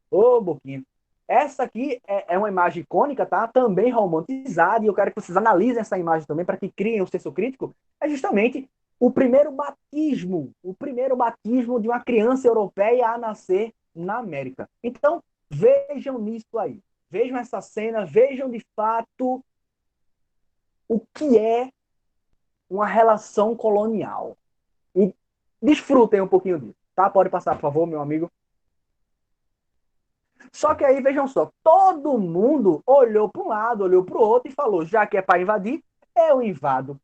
[SPEAKER 1] Ô, Boquinha. Essa aqui é uma imagem icônica, tá? Também romantizada, e eu quero que vocês analisem essa imagem também para que criem um senso crítico. É justamente o primeiro batismo de uma criança europeia a nascer na América. Então, vejam nisso aí. Vejam essa cena, vejam de fato o que é uma relação colonial. E desfrutem um pouquinho disso, tá? Pode passar, por favor, meu amigo. Só que aí, vejam só, todo mundo olhou para um lado, olhou para o outro e falou, já que é para invadir, eu invado.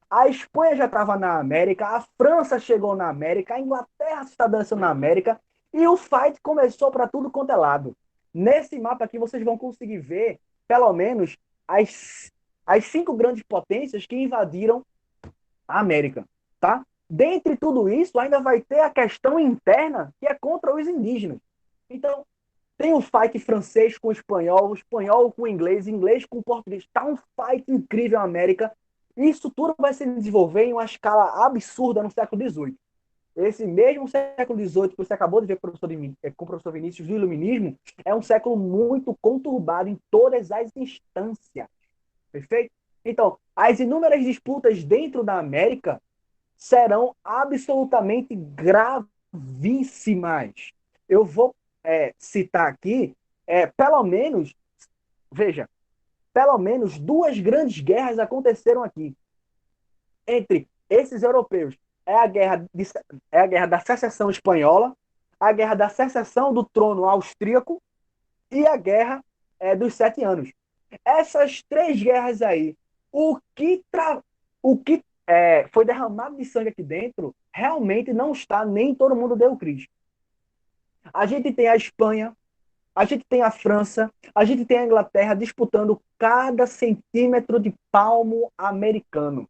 [SPEAKER 1] A Espanha já estava na América, a França chegou na América, a Inglaterra se estabeleceu na América, e o fight começou para tudo quanto é lado. Nesse mapa aqui, vocês vão conseguir ver, pelo menos, as 5 grandes potências que invadiram a América, tá? Dentre tudo isso, ainda vai ter a questão interna, que é contra os indígenas. Então, tem um fight francês com o espanhol com o inglês com o português. Está um fight incrível na América. E isso tudo vai se desenvolver em uma escala absurda no século XVIII. Esse mesmo século XVIII que você acabou de ver com o professor Vinícius do Iluminismo é um século muito conturbado em todas as instâncias. Perfeito? Então, as inúmeras disputas dentro da América serão absolutamente gravíssimas. Eu vou citar aqui, pelo menos, veja, pelo menos 2 grandes guerras aconteceram aqui entre esses europeus. É a guerra da secessão espanhola, a guerra da secessão do trono austríaco e a guerra dos 7 anos. Essas 3 guerras aí, o que foi derramado de sangue aqui dentro, realmente não está, nem todo mundo deu o Cristo. A gente tem a Espanha, a gente tem a França, a gente tem a Inglaterra disputando cada centímetro de palmo americano.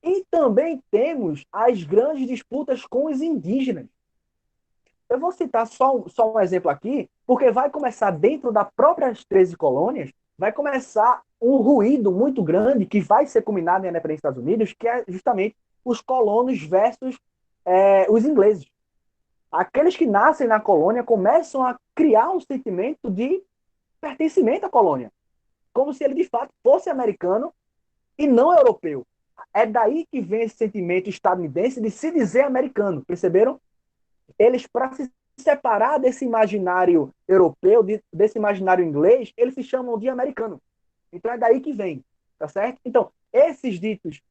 [SPEAKER 1] E também temos as grandes disputas com os indígenas. Eu vou citar só um exemplo aqui, porque vai começar dentro das próprias 13 colônias, vai começar um ruído muito grande que vai ser culminado na independência dos Estados Unidos, que é justamente os colonos versus os ingleses. Aqueles que nascem na colônia começam a criar um sentimento de pertencimento à colônia, como se ele de fato fosse americano e não europeu. É daí que vem esse sentimento estadunidense de se dizer americano, perceberam? Eles, para se separar desse imaginário europeu, desse imaginário inglês, eles se chamam de americano. Então é daí que vem, tá certo? Então, esses ditos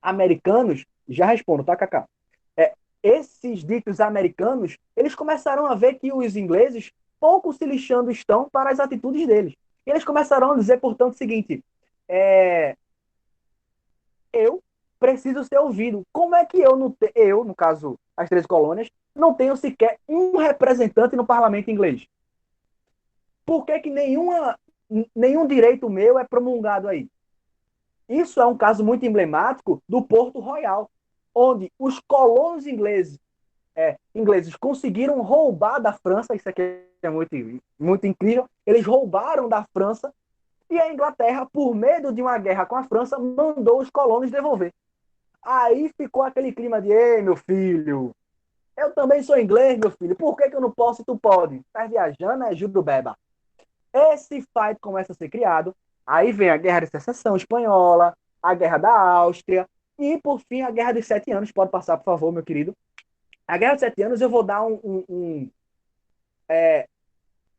[SPEAKER 1] americanos, já respondo, tá, Cacá? É, esses ditos americanos, eles começaram a ver que os ingleses pouco se lixando estão para as atitudes deles. E eles começaram a dizer, portanto, o seguinte: é, eu preciso ser ouvido. Como é que eu, não te, eu, no caso, as 13 colônias, não tenho sequer um representante no parlamento inglês? Por que, que nenhum direito meu é promulgado aí? Isso é um caso muito emblemático do Porto Royal, onde os colonos ingleses conseguiram roubar da França, isso aqui é muito, muito incrível, eles roubaram da França e a Inglaterra, por medo de uma guerra com a França, mandou os colonos devolver. Aí ficou aquele clima de, ei, meu filho, eu também sou inglês, meu filho, por que, que eu não posso e tu pode? Tá viajando, é Júlio Beba. Esse fight começa a ser criado, aí vem a Guerra de Secessão Espanhola, a Guerra da Áustria, e por fim a Guerra dos 7 Anos. Pode passar, por favor, meu querido. A Guerra dos 7 Anos eu vou dar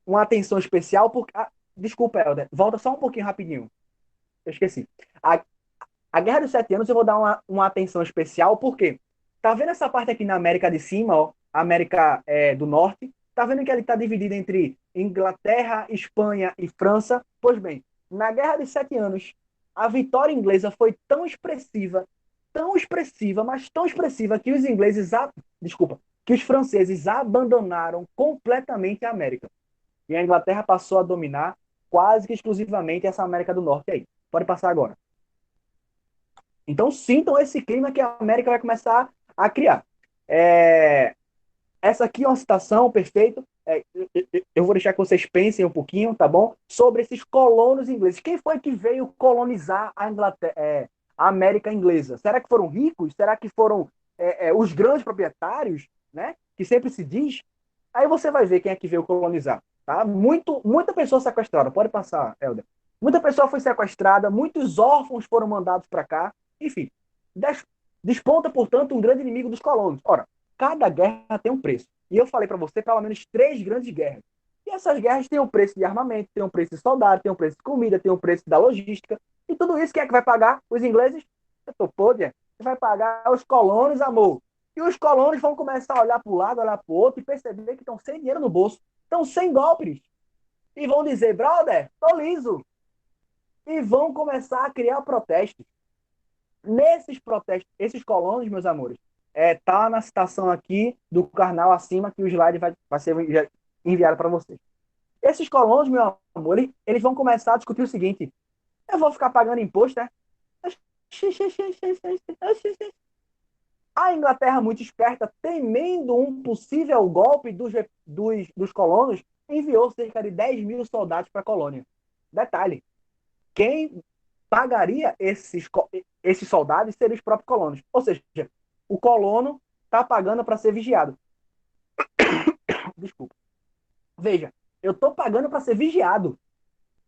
[SPEAKER 1] uma atenção especial, porque... desculpa, Helder, volta só um pouquinho rapidinho. Eu esqueci. A Guerra dos 7 Anos eu vou dar uma atenção especial, porque tá vendo essa parte aqui na América de cima, ó, América do Norte? Tá vendo que ele está dividido entre Inglaterra, Espanha e França? Pois bem, na Guerra dos 7 Anos, a vitória inglesa foi tão expressiva, mas tão expressiva que os ingleses, desculpa, que os franceses abandonaram completamente a América. E a Inglaterra passou a dominar quase que exclusivamente essa América do Norte aí. Pode passar agora. Então sintam esse clima que a América vai começar a criar. Essa aqui é uma citação perfeita. Eu vou deixar que vocês pensem um pouquinho, tá bom? Sobre esses colonos ingleses. Quem foi que veio colonizar a Inglaterra, a América inglesa? Será que foram ricos? Será que foram os grandes proprietários, né? Que sempre se diz. Aí você vai ver quem é que veio colonizar, tá? Muita pessoa sequestrada. Pode passar, Helder. Muita pessoa foi sequestrada, muitos órfãos foram mandados para cá. Enfim, desponta, portanto, um grande inimigo dos colonos. Ora, cada guerra tem um preço. E eu falei para você pelo menos 3 grandes guerras. E essas guerras têm um preço de armamento, tem um preço de soldado, tem um preço de comida, tem um preço da logística. E tudo isso quem é que vai pagar? Os ingleses? Eu tô podre, vai pagar os colonos, amor. E os colonos vão começar a olhar para o lado, olhar para o outro e perceber que estão sem dinheiro no bolso, estão sem golpes. E vão dizer, brother, tô liso. E vão começar a criar protestos. Nesses protestos, esses colonos, meus amores, tá na citação aqui do canal acima, que o slide vai ser enviado para vocês. Esses colonos, meu amor, eles vão começar a discutir o seguinte: eu vou ficar pagando imposto, né? A Inglaterra, muito esperta, temendo um possível golpe dos colonos, enviou cerca de 10 mil soldados para a colônia. Detalhe: quem pagaria esses soldados seriam os próprios colonos. Ou seja, o colono está pagando para ser vigiado. Desculpa. Veja, eu estou pagando para ser vigiado.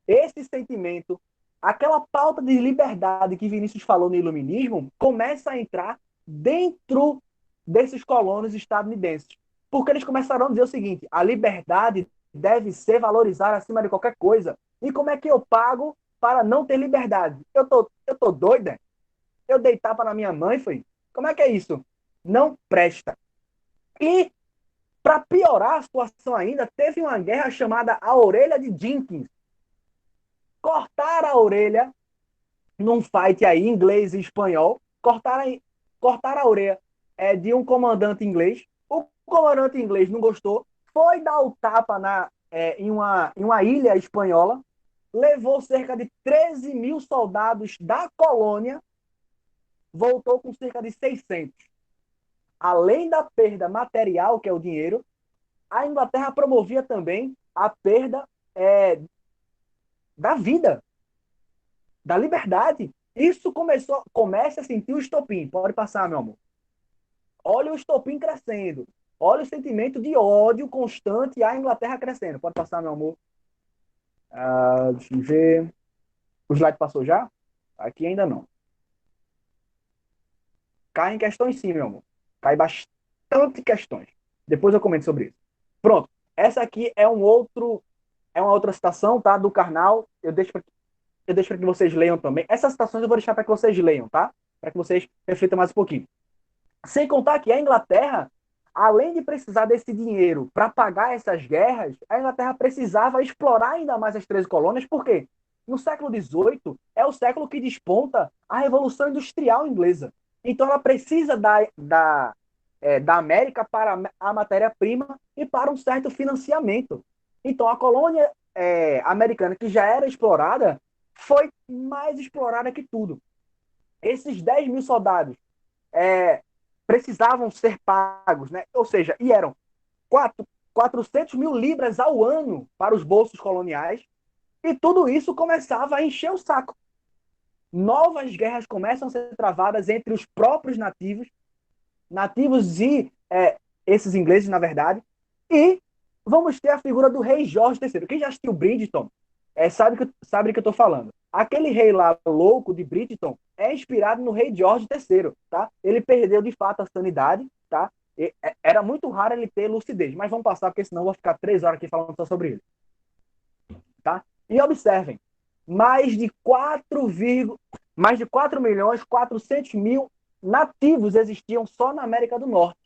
[SPEAKER 1] Esse sentimento, aquela pauta de liberdade que Vinícius falou no iluminismo, começa a entrar dentro desses colonos estadunidenses. Porque eles começaram a dizer o seguinte: a liberdade deve ser valorizada acima de qualquer coisa. E como é que eu pago para não ter liberdade? Eu tô doida? Eu dei tapa na minha mãe, foi? Como é que é isso? Não presta. E, para piorar a situação ainda, teve uma guerra chamada a Orelha de Jenkins. Cortaram a orelha num fight aí, inglês e espanhol. Cortaram a orelha de um comandante inglês. O comandante inglês não gostou, foi dar o tapa em uma ilha espanhola, levou cerca de 13 mil soldados da colônia, voltou com cerca de 600. Além da perda material, que é o dinheiro, a Inglaterra promovia também a perda da vida, da liberdade. Isso começa a sentir o estopim. Pode passar, meu amor. Olha o estopim crescendo. Olha o sentimento de ódio constante à Inglaterra crescendo. Pode passar, meu amor. Deixa eu ver. O slide passou já? Aqui ainda não. Cai em questões sim, meu amor. Cai bastante questões. Depois eu comento sobre isso. Pronto. Essa aqui é uma outra citação, tá? Do Karnal. Eu deixo para que vocês leiam também. Essas citações eu vou deixar para que vocês leiam, tá? Para que vocês reflitam mais um pouquinho. Sem contar que a Inglaterra, além de precisar desse dinheiro para pagar essas guerras, a Inglaterra precisava explorar ainda mais as 13 colônias, por quê? No século XVIII é o século que desponta a Revolução Industrial Inglesa. Então ela precisa da América para a matéria-prima e para um certo financiamento. Então a colônia americana, que já era explorada, foi mais explorada que tudo. Esses 10 mil soldados é, precisavam ser pagos, né? Ou seja, e eram 400 mil libras ao ano para os bolsos coloniais, e tudo isso começava a encher o saco. Novas guerras começam a ser travadas entre os próprios nativos e esses ingleses, na verdade, e vamos ter a figura do rei Jorge III. Quem já assistiu Bridgerton sabe do que eu estou falando. Aquele rei lá louco de Bridgerton é inspirado no rei Jorge III, tá? Ele perdeu de fato a sanidade, tá? Era muito raro ele ter lucidez, mas vamos passar porque senão eu vou ficar 3 horas aqui falando só sobre ele, tá? E observem, mais de 4 milhões 400 mil nativos existiam só na América do Norte.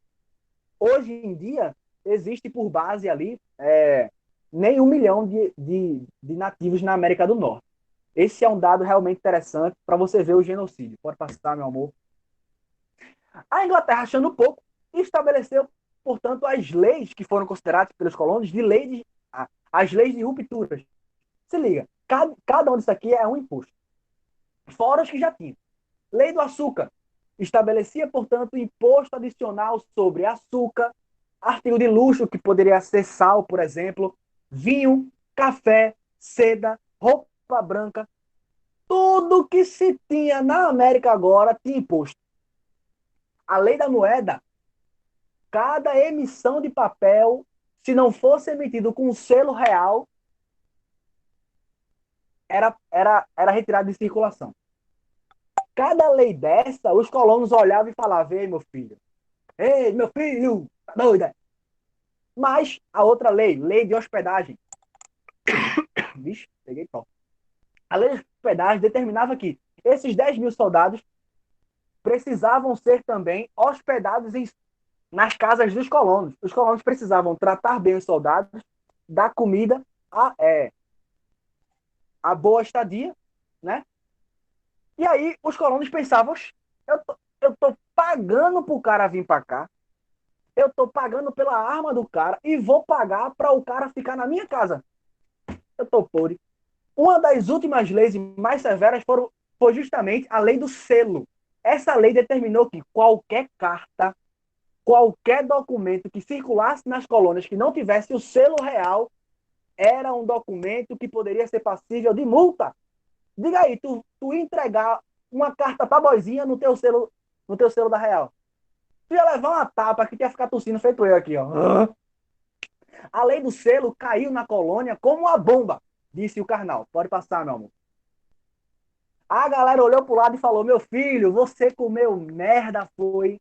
[SPEAKER 1] Hoje em dia, existe por base ali nem 1 milhão de nativos na América do Norte. Esse é um dado realmente interessante para você ver o genocídio. Pode passar, meu amor. A Inglaterra, achando pouco, estabeleceu, portanto, as leis que foram consideradas pelos colonos as leis de rupturas. Se liga, cada um disso aqui é um imposto. Fora os que já tinham. Lei do açúcar. Estabelecia, portanto, imposto adicional sobre açúcar, artigo de luxo, que poderia ser sal, por exemplo, vinho, café, seda, roupa branca. Tudo que se tinha na América agora tinha imposto. A lei da moeda, cada emissão de papel, se não fosse emitido com um selo real, era retirado de circulação. Cada lei dessa, os colonos olhavam e falavam: ei, meu filho, tá doida? Mas a outra lei de hospedagem, vixe, peguei top. A lei de hospedagem determinava que esses 10 mil soldados precisavam ser também hospedados nas casas dos colonos. Os colonos precisavam tratar bem os soldados, dar comida, a boa estadia, né? E aí os colonos pensavam: eu tô pagando pro cara vir para cá, eu tô pagando pela arma do cara e vou pagar para o cara ficar na minha casa. Eu tô podre. Uma das últimas leis mais severas foi justamente a lei do selo. Essa lei determinou que qualquer carta, qualquer documento que circulasse nas colônias que não tivesse o selo real era um documento que poderia ser passível de multa. Diga aí, tu entregar uma carta pra boizinha no teu selo da Real. Tu ia levar uma tapa que tu ia ficar tossindo feito eu aqui, ó. A lei do selo caiu na colônia como uma bomba, disse o Karnal. Pode passar, meu amor. A galera olhou pro lado e falou: meu filho, você comeu merda, foi.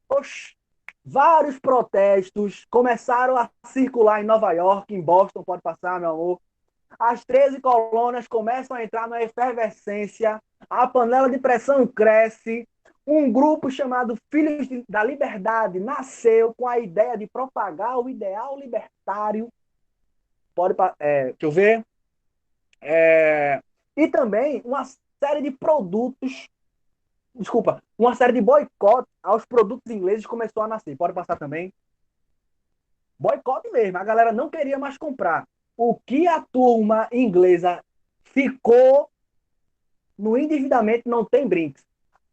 [SPEAKER 1] Oxi. Vários protestos começaram a circular em Nova York, em Boston, pode passar, meu amor. As 13 colônias começam a entrar na efervescência, a panela de pressão cresce, um grupo chamado Filhos da Liberdade nasceu com a ideia de propagar o ideal libertário. Deixa eu ver. E também uma série de produtos, uma série de boicotes aos produtos ingleses começou a nascer. Pode passar também. Boicote mesmo, a galera não queria mais comprar. O que a turma inglesa ficou no endividamento não tem brinks.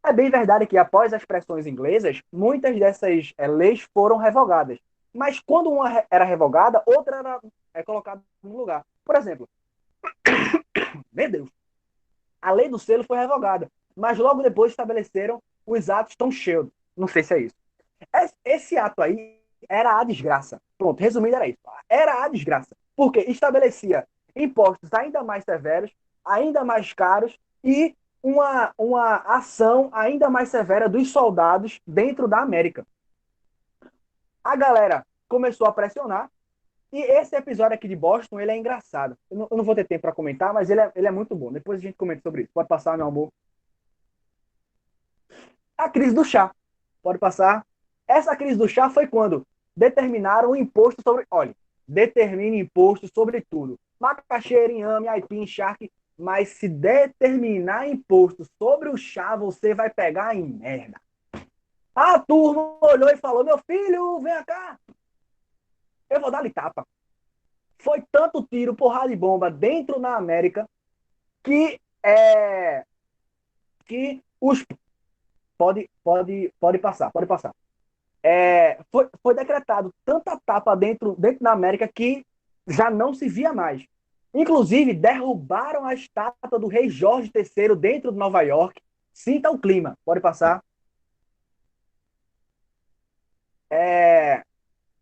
[SPEAKER 1] É bem verdade que após as pressões inglesas, muitas dessas leis foram revogadas. Mas quando uma era revogada, outra era colocada no lugar. Por exemplo, meu Deus, a lei do selo foi revogada, mas logo depois estabeleceram os atos Tom Shield. Não sei se é isso. Esse ato aí era a desgraça. Pronto, resumindo, era isso. Era a desgraça. Porque estabelecia impostos ainda mais severos, ainda mais caros e uma ação ainda mais severa dos soldados dentro da América. A galera começou a pressionar e esse episódio aqui de Boston, ele é engraçado. Eu não vou ter tempo para comentar, mas ele é muito bom. Depois a gente comenta sobre isso. Pode passar, meu amor. A crise do chá. Pode passar. Essa crise do chá foi quando determinaram o imposto sobre... Olha, determina imposto sobre tudo. Macaxeira, inhame, aipim, charque. Mas se determinar imposto sobre o chá, você vai pegar em merda. A turma olhou e falou, meu filho, vem cá. Eu vou dar-lhe tapa. Foi tanto tiro, porrada de bomba dentro da América que os... Pode passar, pode passar. Foi decretado tanta tapa dentro da América que já não se via mais. Inclusive, derrubaram a estátua do rei Jorge III dentro de Nova York. Sinta o clima. Pode passar.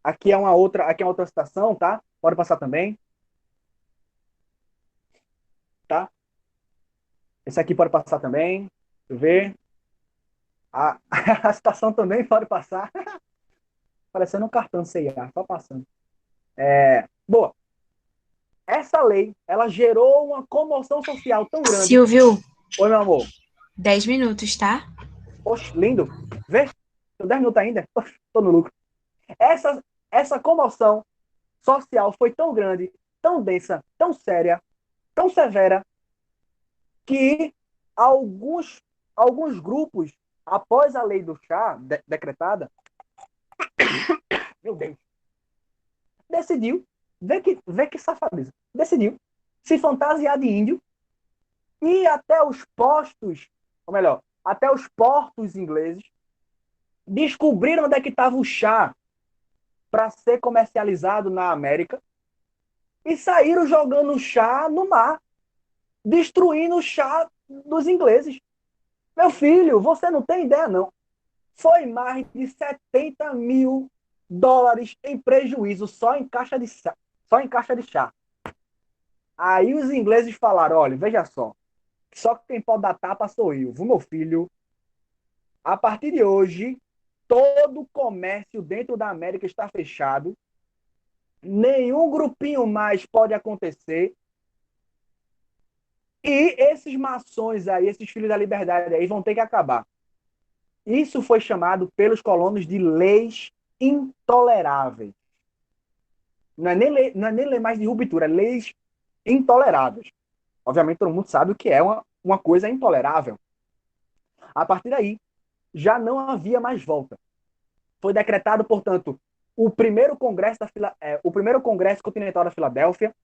[SPEAKER 1] Aqui é uma outra citação, tá? Pode passar também. Tá? Esse aqui pode passar também. Deixa eu ver. A citação também pode passar. Parecendo um cartão CIA, só passando. Boa. Essa lei, ela gerou uma comoção social tão grande.
[SPEAKER 4] Silvio,
[SPEAKER 1] Oi, meu amor.
[SPEAKER 4] 10 minutos, tá?
[SPEAKER 1] Oxe, lindo. Vê, 10 minutos ainda. Oxe, tô no lucro. Essa comoção social foi tão grande, tão densa, tão séria, tão severa, que alguns grupos, após a lei do chá decretada, meu Deus, decidiu, vê que safadeza, decidiu se fantasiar de índio e até os postos, ou melhor, até os portos ingleses descobriram onde é que estava o chá para ser comercializado na América e saíram jogando o chá no mar, destruindo o chá dos ingleses. Meu filho, você não tem ideia, não. Foi mais de 70 mil dólares em prejuízo só em caixa de chá. Só em caixa de chá. Aí os ingleses falaram, olha, veja só quem pode dar tapa sou eu, viu, meu filho? A partir de hoje, todo o comércio dentro da América está fechado. Nenhum grupinho mais pode acontecer. E esses maçons aí, esses filhos da liberdade aí, vão ter que acabar. Isso foi chamado pelos colonos de leis intoleráveis. Não é nem lei mais de ruptura, é leis intoleráveis. Obviamente, todo mundo sabe o que é uma coisa intolerável. A partir daí, já não havia mais volta. Foi decretado, portanto, o primeiro Congresso Continental da Filadélfia.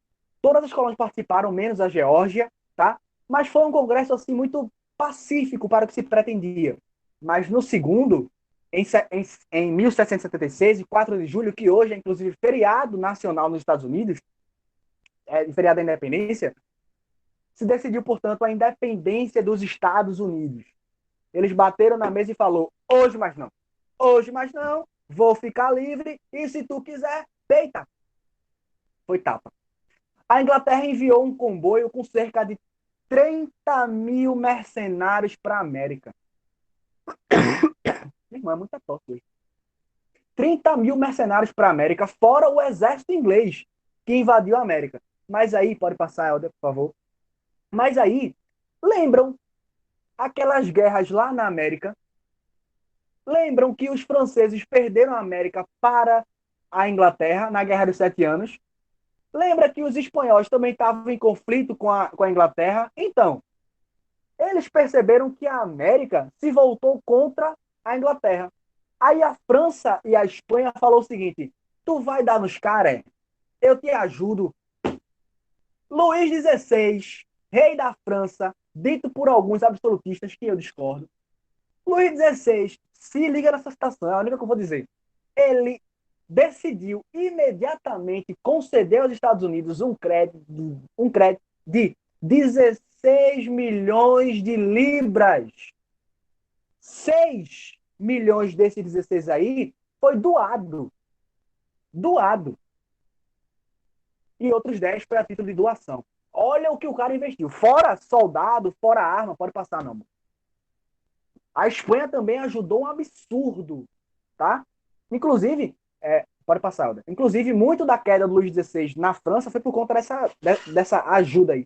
[SPEAKER 1] Todas as colônias participaram, menos a Geórgia, tá? Mas foi um congresso assim muito pacífico para o que se pretendia. Mas no segundo, em 1776, 4 de julho, que hoje é inclusive feriado nacional nos Estados Unidos, feriado da independência, se decidiu, portanto, a independência dos Estados Unidos. Eles bateram na mesa e falou, hoje mais não. Hoje mais não, vou ficar livre e se tu quiser, deita. Foi tapa. A Inglaterra enviou um comboio com cerca de 30 mil mercenários para a América. Irmão, é muita tosse hoje. 30 mil mercenários para a América, fora o exército inglês que invadiu a América. Mas aí, pode passar, Helder, por favor. Mas aí, lembram aquelas guerras lá na América? Lembram que os franceses perderam a América para a Inglaterra na Guerra dos 7 Anos? Lembra que os espanhóis também estavam em conflito com a Inglaterra? Então, eles perceberam que a América se voltou contra a Inglaterra. Aí a França e a Espanha falou o seguinte, tu vai dar nos caras, eu te ajudo. Luís XVI, rei da França, dito por alguns absolutistas que eu discordo. Luís XVI, se liga nessa situação, é a única que eu vou dizer. Ele decidiu imediatamente conceder aos Estados Unidos um crédito de 16 milhões de libras. 6 milhões desses 16 aí foi doado. Doado. e outros 10 foi a título de doação. Olha o que o cara investiu. Fora soldado, fora arma, pode passar, não. A Espanha também ajudou um absurdo, tá? Inclusive, pode passar, Alda. Inclusive, muito da queda do Luís XVI na França foi por conta dessa ajuda aí.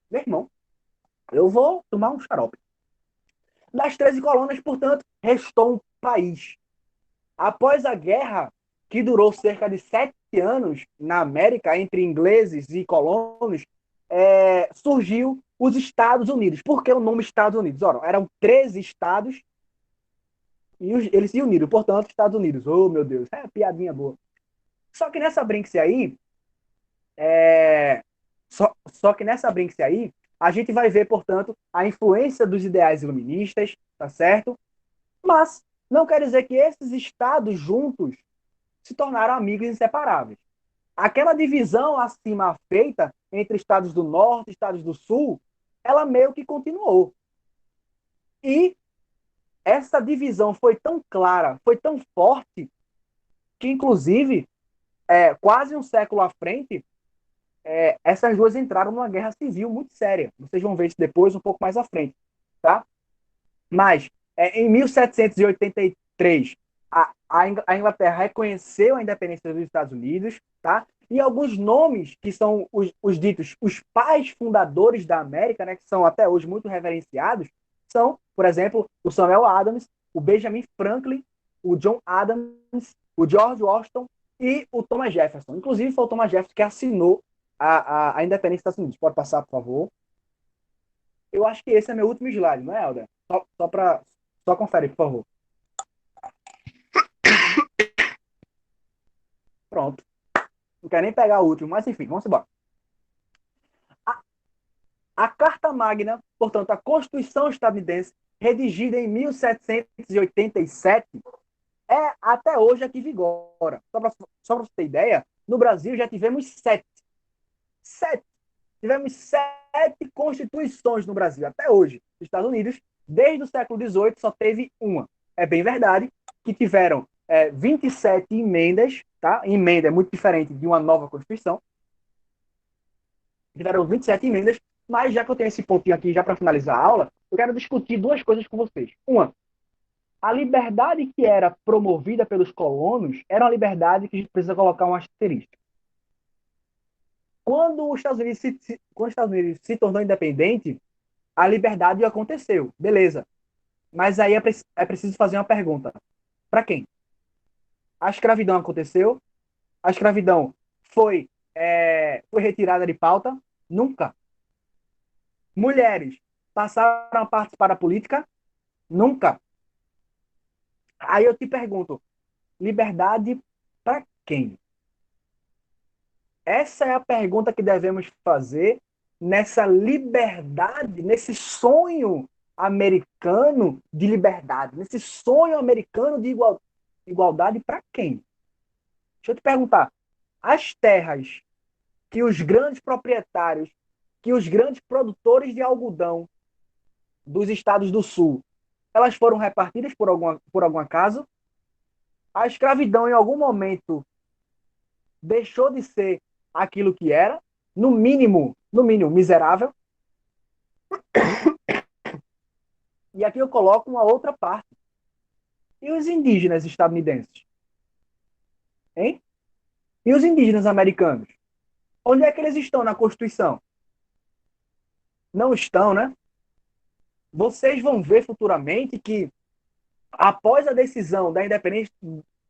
[SPEAKER 1] Meu irmão, eu vou tomar um xarope. Das 13 colônias, portanto, restou um país. Após a guerra, que durou cerca de 7 anos na América, entre ingleses e colonos, surgiu os Estados Unidos. Por que o nome Estados Unidos? Ora, eram 13 estados e eles se uniram, portanto, Estados Unidos. Oh, meu Deus, piadinha boa. Só que nessa brinque aí, só que nessa brinque aí, a gente vai ver, portanto, a influência dos ideais iluministas, tá certo? Mas não quer dizer que esses estados juntos se tornaram amigos inseparáveis. Aquela divisão acima feita entre estados do norte e estados do sul, ela meio que continuou. E essa divisão foi tão clara, foi tão forte, que inclusive, quase um século à frente, essas duas entraram numa guerra civil muito séria. Vocês vão ver isso depois, um pouco mais à frente. Tá? Mas, em 1783, a Inglaterra reconheceu a independência dos Estados Unidos, tá? E alguns nomes que são os ditos os pais fundadores da América, né, que são até hoje muito reverenciados, são, por exemplo, o Samuel Adams, o Benjamin Franklin, o John Adams, o George Washington e o Thomas Jefferson. Inclusive, foi o Thomas Jefferson que assinou a independência dos Estados Unidos. Pode passar, por favor. Eu acho que esse é meu último slide, não é, Helder? Só confere, por favor. Pronto. Não quero nem pegar o último, mas enfim, vamos embora. A Carta Magna, portanto, a Constituição estadunidense, redigida em 1787, é até hoje a que vigora. Só para você ter ideia, no Brasil já tivemos 7. Tivemos 7 constituições no Brasil, até hoje. Nos Estados Unidos, desde o século XVIII, só teve uma. É bem verdade que tiveram 27 emendas, tá? Emenda é muito diferente de uma nova Constituição. Tiveram 27 emendas, mas já que eu tenho esse pontinho aqui, já para finalizar a aula, eu quero discutir duas coisas com vocês. Uma, a liberdade que era promovida pelos colonos era uma liberdade que a gente precisa colocar um asterisco. Quando os Estados Unidos se tornou independente, a liberdade aconteceu, beleza. Mas aí é preciso fazer uma pergunta. Para quem? A escravidão aconteceu? A escravidão foi retirada de pauta? Nunca. Mulheres passaram a participar da política? Nunca. Aí eu te pergunto, liberdade para quem? Essa é a pergunta que devemos fazer nessa liberdade, nesse sonho americano de liberdade, nesse sonho americano de igualdade para quem? Deixa eu te perguntar, as terras que os grandes proprietários, que os grandes produtores de algodão dos estados do sul, elas foram repartidas por algum acaso? A escravidão em algum momento deixou de ser aquilo que era, no mínimo miserável. E aqui eu coloco uma outra parte. E os indígenas estadunidenses? Hein? E os indígenas americanos? Onde é que eles estão na Constituição? Não estão, né? Vocês vão ver futuramente que, após a decisão da independência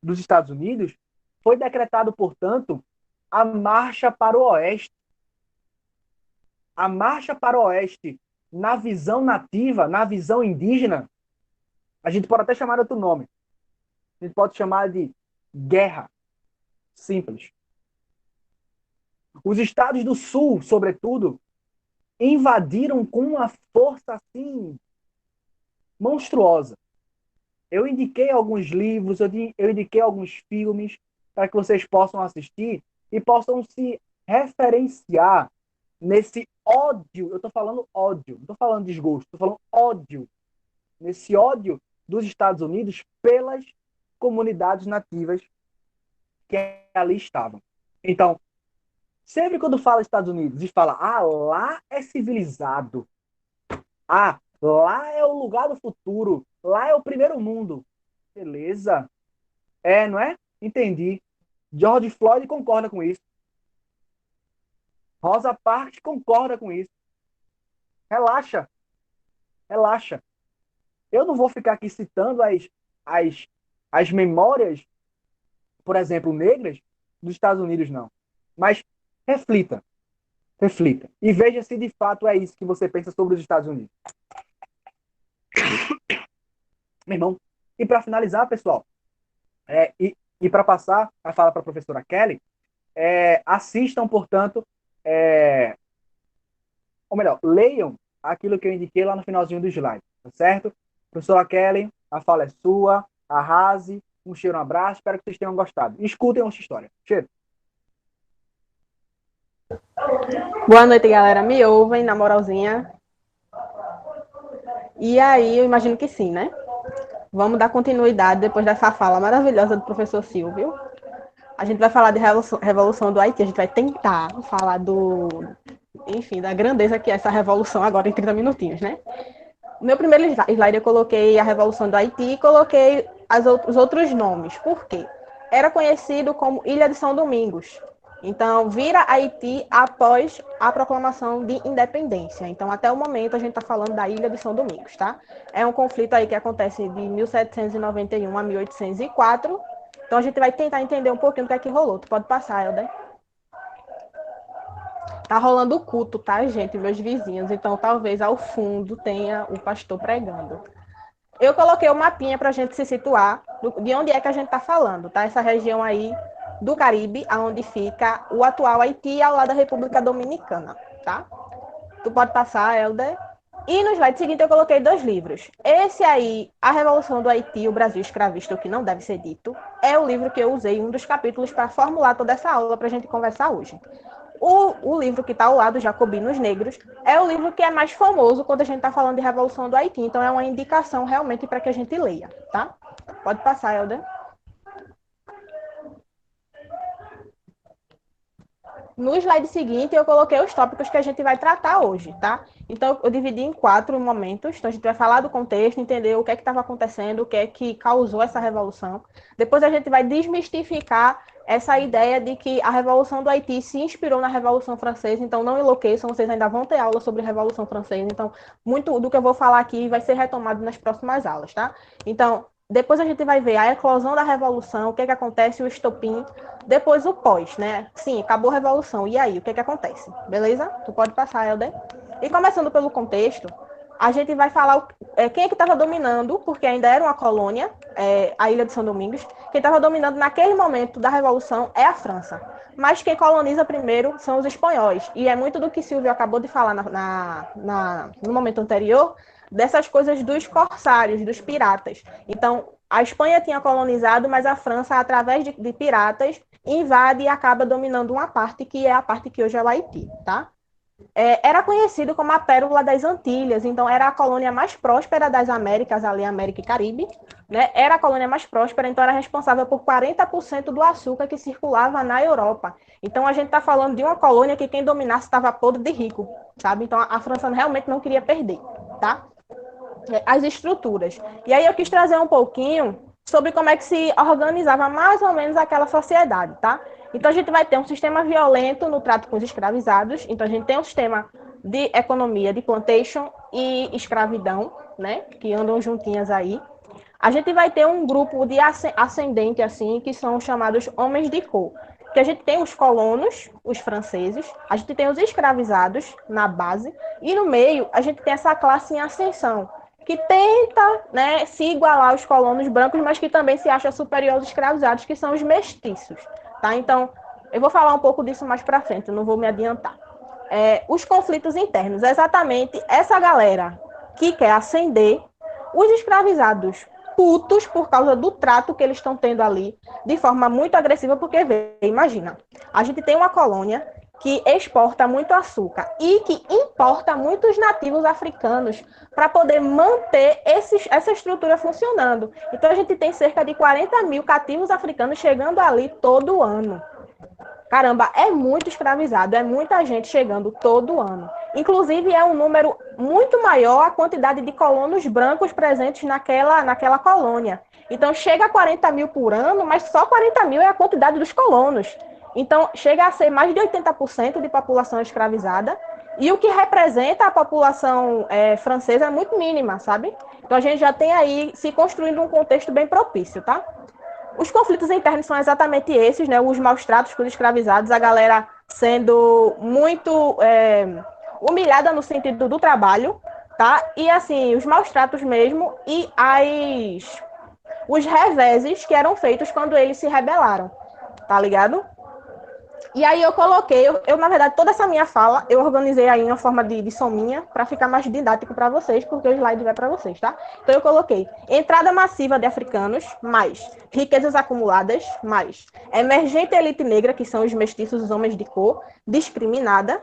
[SPEAKER 1] dos Estados Unidos, foi decretado, portanto, a marcha para o oeste. A marcha para o oeste, na visão nativa, na visão indígena, a gente pode até chamar de outro nome. A gente pode chamar de guerra. Simples. Os estados do sul, sobretudo, invadiram com uma força assim monstruosa. Eu indiquei alguns livros, eu indiquei alguns filmes para que vocês possam assistir e possam se referenciar nesse ódio. Eu estou falando ódio, não estou falando desgosto, estou falando ódio. Nesse ódio dos Estados Unidos pelas comunidades nativas que ali estavam. Então, sempre quando fala Estados Unidos e fala, lá é civilizado, lá é o lugar do futuro, lá é o primeiro mundo. Beleza. Não é? Entendi. George Floyd concorda com isso. Rosa Parks concorda com isso. Relaxa. Relaxa. Eu não vou ficar aqui citando as memórias, por exemplo, negras dos Estados Unidos, não. Mas reflita. Reflita. E veja se de fato é isso que você pensa sobre os Estados Unidos. Meu irmão. E para finalizar, pessoal, e para passar a fala para a professora Kelly, assistam, portanto, ou melhor, leiam aquilo que eu indiquei lá no finalzinho do slide, tá certo? Professora Kelly, a fala é sua, arrase, um cheiro, um abraço, espero que vocês tenham gostado. Escutem nossa história. Cheiro.
[SPEAKER 5] Boa noite, galera. Me ouvem, na moralzinha? E aí, eu imagino que sim, né? Vamos dar continuidade depois dessa fala maravilhosa do professor Silvio. A gente vai falar de revolução do Haiti, a gente vai tentar falar da grandeza que é essa revolução agora em 30 minutinhos, né? No meu primeiro slide eu coloquei a revolução do Haiti e coloquei os outros nomes. Por quê? Era conhecido como Ilha de São Domingos. Então, vira Haiti após a proclamação de independência. Então, até o momento, a gente está falando da Ilha de São Domingos, tá? É um conflito aí que acontece de 1791 a 1804. Então, a gente vai tentar entender um pouquinho do que é que rolou. Tu pode passar, Helder. Tá rolando o culto, tá, gente? Meus vizinhos. Então, talvez ao fundo tenha o pastor pregando. Eu coloquei o mapinha para a gente se situar de onde é que a gente está falando, tá? Essa região aí do Caribe, onde fica o atual Haiti, ao lado da República Dominicana, tá? Tu pode passar, Helder. E no slide seguinte eu coloquei 2 livros. Esse aí, A Revolução do Haiti, o Brasil Escravista, o que não deve ser dito, é o livro que eu usei, um dos capítulos, para formular toda essa aula para a gente conversar hoje. O livro que está ao lado, Jacobinos Negros, é o livro que é mais famoso quando a gente está falando de Revolução do Haiti. Então, é uma indicação realmente para que a gente leia, tá? Pode passar, Helder. No slide seguinte, eu coloquei os tópicos que a gente vai tratar hoje, tá? Então, eu dividi em 4 momentos. Então, a gente vai falar do contexto, entender o que é que estava acontecendo, o que é que causou essa revolução. Depois, a gente vai desmistificar essa ideia de que a Revolução do Haiti se inspirou na Revolução Francesa. Então, não enlouqueçam, vocês ainda vão ter aula sobre a Revolução Francesa. Então, muito do que eu vou falar aqui vai ser retomado nas próximas aulas, tá? Então, depois a gente vai ver a eclosão da revolução, o que é que acontece, o estopim, depois o pós, né? Sim, acabou a revolução, e aí, o que é que acontece? Beleza? Tu pode passar, Helder. E começando pelo contexto, a gente vai falar quem é que estava dominando, porque ainda era uma colônia, a Ilha de São Domingos. Quem estava dominando naquele momento da revolução é a França. Mas quem coloniza primeiro são os espanhóis. E é muito do que Silvio acabou de falar no momento anterior, dessas coisas dos corsários, dos piratas. Então, a Espanha tinha colonizado, mas a França, através de piratas, invade e acaba dominando uma parte, que é a parte que hoje é o Haiti, tá? Era conhecido como a Pérola das Antilhas, então era a colônia mais próspera das Américas, ali América e Caribe, né? Era a colônia mais próspera, então era responsável por 40% do açúcar que circulava na Europa. Então a gente está falando de uma colônia que quem dominasse estava podre de rico, sabe? Então a França realmente não queria perder, tá? As estruturas. E aí eu quis trazer um pouquinho sobre como é que se organizava mais ou menos aquela sociedade, tá? Então a gente vai ter um sistema violento no trato com os escravizados, então a gente tem um sistema de economia de plantation e escravidão, né, que andam juntinhas aí. A gente vai ter um grupo de ascendente, assim, que são chamados homens de cor, que a gente tem os colonos, os franceses, a gente tem os escravizados na base, e no meio a gente tem essa classe em ascensão, que tenta, né, se igualar aos colonos brancos, mas que também se acha superior aos escravizados, que são os mestiços, tá? Então, eu vou falar um pouco disso mais para frente, eu não vou me adiantar. Os conflitos internos, exatamente essa galera que quer ascender, os escravizados putos por causa do trato que eles estão tendo ali, de forma muito agressiva, porque, imagina, a gente tem uma colônia que exporta muito açúcar e que importa muitos nativos africanos para poder manter essa estrutura funcionando. Então, a gente tem cerca de 40 mil cativos africanos chegando ali todo ano. Caramba, é muito escravizado, é muita gente chegando todo ano. Inclusive, é um número muito maior a quantidade de colonos brancos presentes naquela colônia. Então, chega a 40 mil por ano, mas só 40 mil é a quantidade dos colonos. Então, chega a ser mais de 80% de população escravizada, e o que representa a população francesa é muito mínima, sabe? Então, a gente já tem aí se construindo um contexto bem propício, tá? Os conflitos internos são exatamente esses, né? Os maus tratos com os escravizados, a galera sendo muito humilhada no sentido do trabalho, tá? E, assim, os maus tratos mesmo e os reveses que eram feitos quando eles se rebelaram, tá ligado? E aí eu coloquei, na verdade, toda essa minha fala, eu organizei aí em uma forma de sominha para ficar mais didático para vocês, porque o slide vai para vocês, tá? Então eu coloquei entrada massiva de africanos, mais riquezas acumuladas, mais emergente elite negra, que são os mestiços, os homens de cor, discriminada,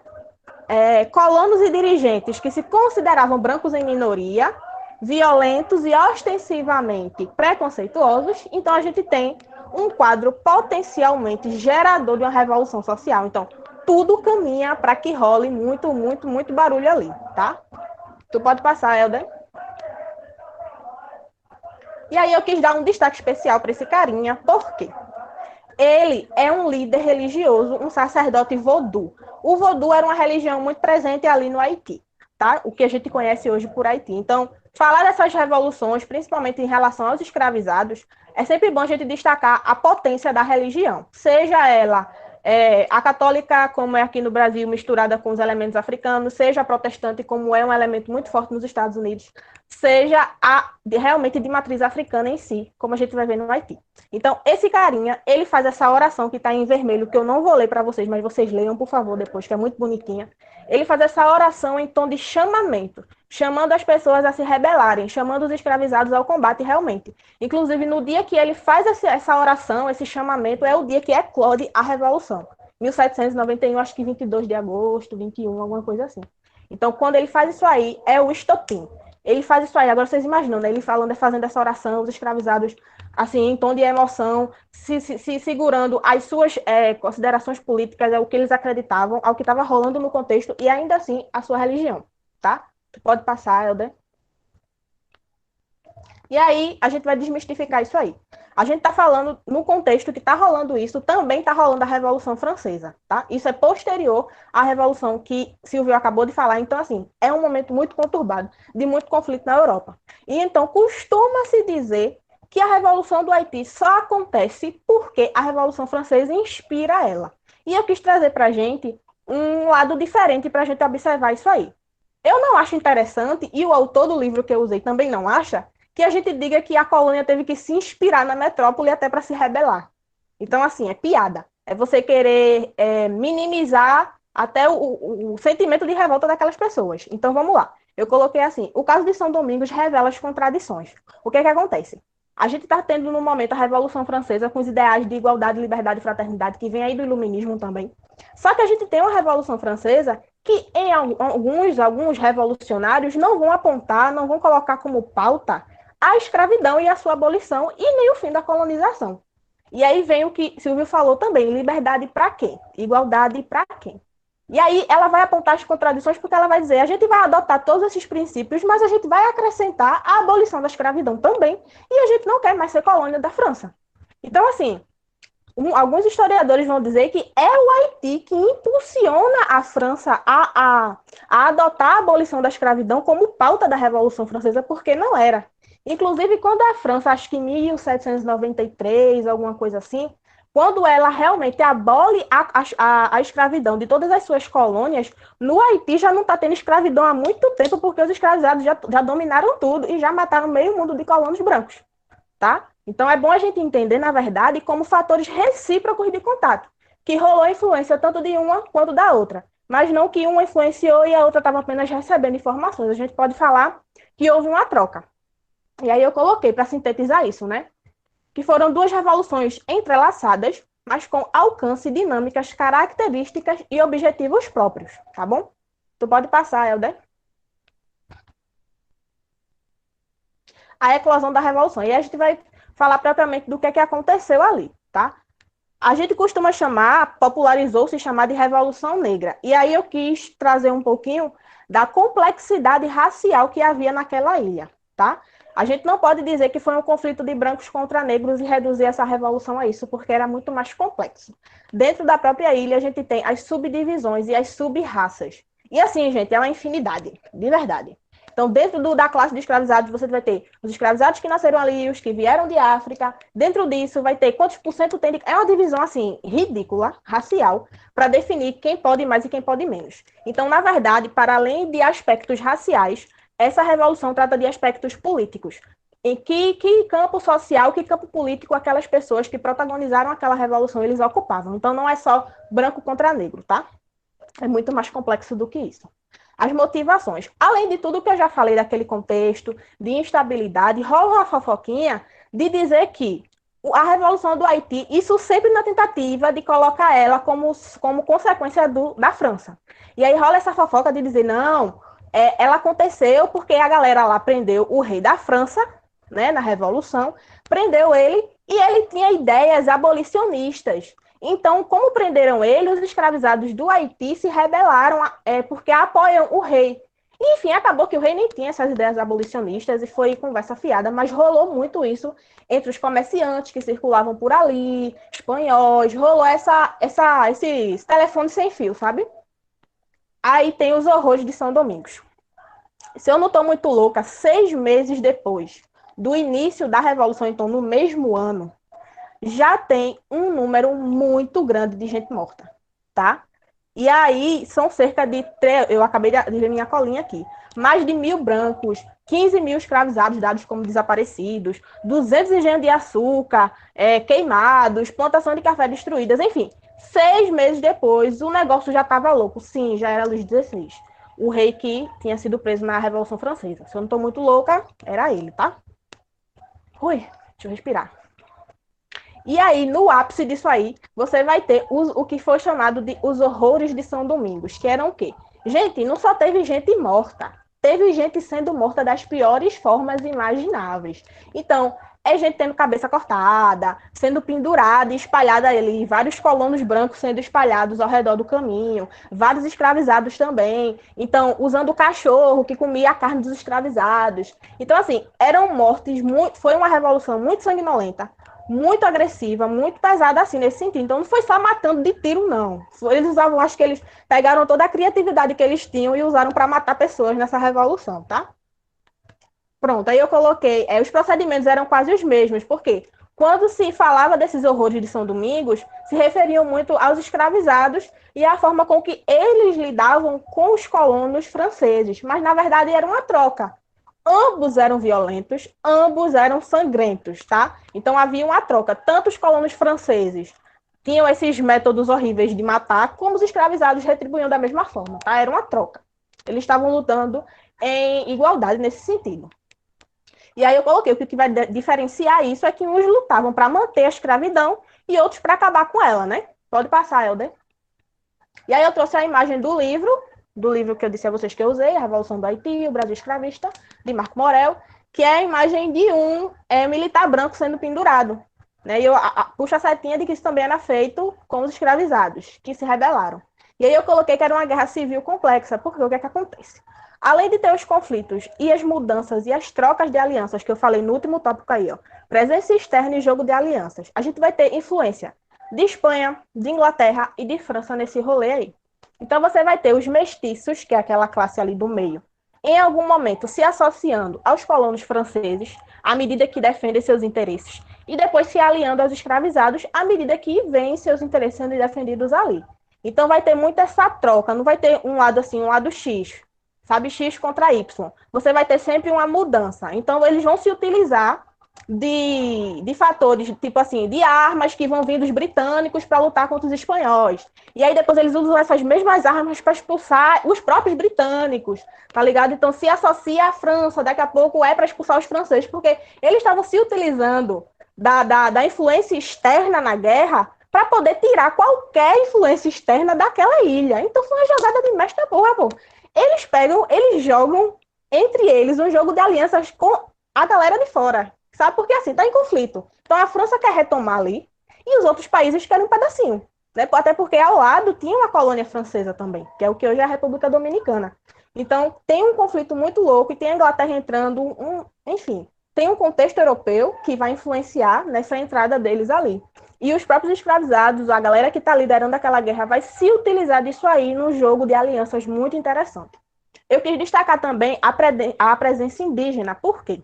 [SPEAKER 5] colonos e dirigentes que se consideravam brancos em minoria, violentos e ostensivamente preconceituosos. Então a gente tem um quadro potencialmente gerador de uma revolução social. Então, tudo caminha para que role muito, muito, muito barulho ali, tá? Tu pode passar, Helder. E aí eu quis dar um destaque especial para esse carinha, porque ele é um líder religioso, um sacerdote vodú. O vodú era uma religião muito presente ali no Haiti, tá? O que a gente conhece hoje por Haiti. Então, falar dessas revoluções, principalmente em relação aos escravizados, é sempre bom a gente destacar a potência da religião. Seja ela a católica, como é aqui no Brasil, misturada com os elementos africanos, seja a protestante, como é um elemento muito forte nos Estados Unidos, seja realmente de matriz africana em si, como a gente vai ver no Haiti. Então, esse carinha, ele faz essa oração que está em vermelho, que eu não vou ler para vocês, mas vocês leiam, por favor, depois, que é muito bonitinha. Ele faz essa oração em tom de chamamento, chamando as pessoas a se rebelarem, chamando os escravizados ao combate realmente. Inclusive, no dia que ele faz essa oração, esse chamamento, é o dia que eclode a Revolução. 1791, acho que 22 de agosto, 21, alguma coisa assim. Então, quando ele faz isso aí, é o estopim. Ele faz isso aí, agora vocês imaginam, né? Ele fazendo essa oração, os escravizados, assim, em tom de emoção, se segurando as suas considerações políticas, é o que eles acreditavam, ao que estava rolando no contexto, e ainda assim, a sua religião, tá? Tu pode passar, Helder. E aí, a gente vai desmistificar isso aí. A gente está falando, no contexto que está rolando isso, também está rolando a Revolução Francesa, tá? Isso é posterior à Revolução que Silvio acabou de falar. Então, assim, é um momento muito conturbado, de muito conflito na Europa. E então, costuma-se dizer que a Revolução do Haiti só acontece porque a Revolução Francesa inspira ela. E eu quis trazer para a gente um lado diferente para a gente observar isso aí. Eu não acho interessante, e o autor do livro que eu usei também não acha, que a gente diga que a colônia teve que se inspirar na metrópole até para se rebelar. Então, assim, é piada. É você querer minimizar até o sentimento de revolta daquelas pessoas. Então, vamos lá. Eu coloquei assim, o caso de São Domingos revela as contradições. O que é que acontece? A gente está tendo, no momento, a Revolução Francesa com os ideais de igualdade, liberdade e fraternidade, que vem aí do iluminismo também. Só que a gente tem uma Revolução Francesa que em alguns revolucionários não vão apontar, não vão colocar como pauta a escravidão e a sua abolição e nem o fim da colonização. E aí vem o que Silvio falou também, liberdade para quem? Igualdade para quem? E aí ela vai apontar as contradições porque ela vai dizer, a gente vai adotar todos esses princípios, mas a gente vai acrescentar a abolição da escravidão também, e a gente não quer mais ser colônia da França. Então, assim, alguns historiadores vão dizer que é o Haiti que impulsiona a França a adotar a abolição da escravidão como pauta da Revolução Francesa, porque não era. Inclusive, quando a França, acho que em 1793, alguma coisa assim, quando ela realmente abole a escravidão de todas as suas colônias, no Haiti já não está tendo escravidão há muito tempo, porque os escravizados já dominaram tudo e já mataram meio mundo de colonos brancos, tá? Então é bom a gente entender, na verdade, como fatores recíprocos de contato, que rolou influência tanto de uma quanto da outra, mas não que uma influenciou e a outra estava apenas recebendo informações. A gente pode falar que houve uma troca. E aí eu coloquei para sintetizar isso, né? Que foram duas revoluções entrelaçadas, mas com alcance, dinâmicas, características e objetivos próprios, tá bom? Tu pode passar, Helder. A eclosão da Revolução. E a gente vai falar propriamente do que aconteceu ali, tá? A gente costuma chamar, popularizou-se chamar de Revolução Negra. E aí eu quis trazer um pouquinho da complexidade racial que havia naquela ilha, tá? A gente não pode dizer que foi um conflito de brancos contra negros e reduzir essa revolução a isso, porque era muito mais complexo. Dentro da própria ilha, a gente tem as subdivisões e as sub-raças. E assim, gente, é uma infinidade, de verdade. Então, dentro da classe de escravizados, você vai ter os escravizados que nasceram ali, os que vieram de África. Dentro disso, vai ter quantos por cento tem de... É uma divisão, assim, ridícula, racial, para definir quem pode mais e quem pode menos. Então, na verdade, para além de aspectos raciais, essa revolução trata de aspectos políticos. Em que campo social, que campo político aquelas pessoas que protagonizaram aquela revolução eles ocupavam. Então, não é só branco contra negro, tá? É muito mais complexo do que isso. As motivações. Além de tudo que eu já falei daquele contexto de instabilidade, rola uma fofoquinha de dizer que a Revolução do Haiti, isso sempre na tentativa de colocar ela como consequência da França. E aí rola essa fofoca de dizer, não, ela aconteceu porque a galera lá prendeu o rei da França, né, na Revolução, prendeu ele e ele tinha ideias abolicionistas. Então, como prenderam ele, os escravizados do Haiti se rebelaram porque apoiam o rei. Enfim, acabou que o rei nem tinha essas ideias abolicionistas e foi conversa fiada, mas rolou muito isso entre os comerciantes que circulavam por ali, espanhóis, rolou esse telefone sem fio, sabe? Aí tem os horrores de São Domingos. Se eu não estou muito louca, 6 meses depois do início da Revolução, então no mesmo ano, já tem um número muito grande de gente morta, tá? E aí são cerca de, eu acabei de ver minha colinha aqui, mais de 1.000 brancos, 15 mil escravizados dados como desaparecidos, 200 engenhos de açúcar queimados, plantação de café destruídas, enfim. 6 meses depois, o negócio já estava louco. Sim, já era Luís XVI. O rei que tinha sido preso na Revolução Francesa. Se eu não estou muito louca, era ele, tá? Ui, deixa eu respirar. E aí, no ápice disso aí, você vai ter o que foi chamado de os horrores de São Domingos, que eram o quê? Gente, não só teve gente morta, teve gente sendo morta das piores formas imagináveis. Então, é gente tendo cabeça cortada, sendo pendurada e espalhada ali, vários colonos brancos sendo espalhados ao redor do caminho, vários escravizados também. Então, usando o cachorro que comia a carne dos escravizados. Então, assim, eram mortes, foi uma revolução muito sanguinolenta, muito agressiva, muito pesada assim, nesse sentido. Então, não foi só matando de tiro, não. Eles usavam, acho que eles pegaram toda a criatividade que eles tinham e usaram para matar pessoas nessa revolução, tá? Pronto, aí eu coloquei, os procedimentos eram quase os mesmos, porque quando se falava desses horrores de São Domingos, se referiam muito aos escravizados e à forma com que eles lidavam com os colonos franceses, mas na verdade era uma troca. Ambos eram violentos, ambos eram sangrentos, tá? Então havia uma troca. Tanto os colonos franceses tinham esses métodos horríveis de matar, como os escravizados retribuíam da mesma forma, tá? Era uma troca. Eles estavam lutando em igualdade nesse sentido. E aí eu coloquei, o que vai diferenciar isso é que uns lutavam para manter a escravidão e outros para acabar com ela, né? Pode passar, Helder. E aí eu trouxe a imagem do livro que eu disse a vocês que eu usei, A Revolução do Haiti, o Brasil Escravista, de Marco Morel, que é a imagem de um militar branco sendo pendurado. Né? E eu puxo a setinha de que isso também era feito com os escravizados, que se rebelaram. E aí eu coloquei que era uma guerra civil complexa, porque o que é que acontece? Além de ter os conflitos e as mudanças e as trocas de alianças, que eu falei no último tópico aí, ó, presença externa e jogo de alianças, a gente vai ter influência de Espanha, de Inglaterra e de França nesse rolê aí. Então você vai ter os mestiços, que é aquela classe ali do meio, em algum momento se associando aos colonos franceses, à medida que defendem seus interesses, e depois se aliando aos escravizados, à medida que veem seus interesses sendo defendidos ali. Então vai ter muito essa troca, não vai ter um lado assim, um lado X, sabe, X contra Y. Você vai ter sempre uma mudança. Então eles vão se utilizar de fatores, tipo assim, de armas que vão vir dos britânicos para lutar contra os espanhóis. E aí depois eles usam essas mesmas armas para expulsar os próprios britânicos, tá ligado? Então se associa à França, daqui a pouco é para expulsar os franceses, porque eles estavam se utilizando da influência externa na guerra para poder tirar qualquer influência externa daquela ilha. Então foi uma jogada de mestre porra, pô. Eles jogam entre eles um jogo de alianças com a galera de fora, sabe? Porque assim, tá em conflito. Então a França quer retomar ali e os outros países querem um pedacinho, né? Até porque ao lado tinha uma colônia francesa também, que é o que hoje é a República Dominicana. Então tem um conflito muito louco e tem a Inglaterra entrando, enfim, tem um contexto europeu que vai influenciar nessa entrada deles ali. E os próprios escravizados, a galera que está liderando aquela guerra, vai se utilizar disso aí num jogo de alianças muito interessante. Eu quis destacar também a presença indígena. Por quê?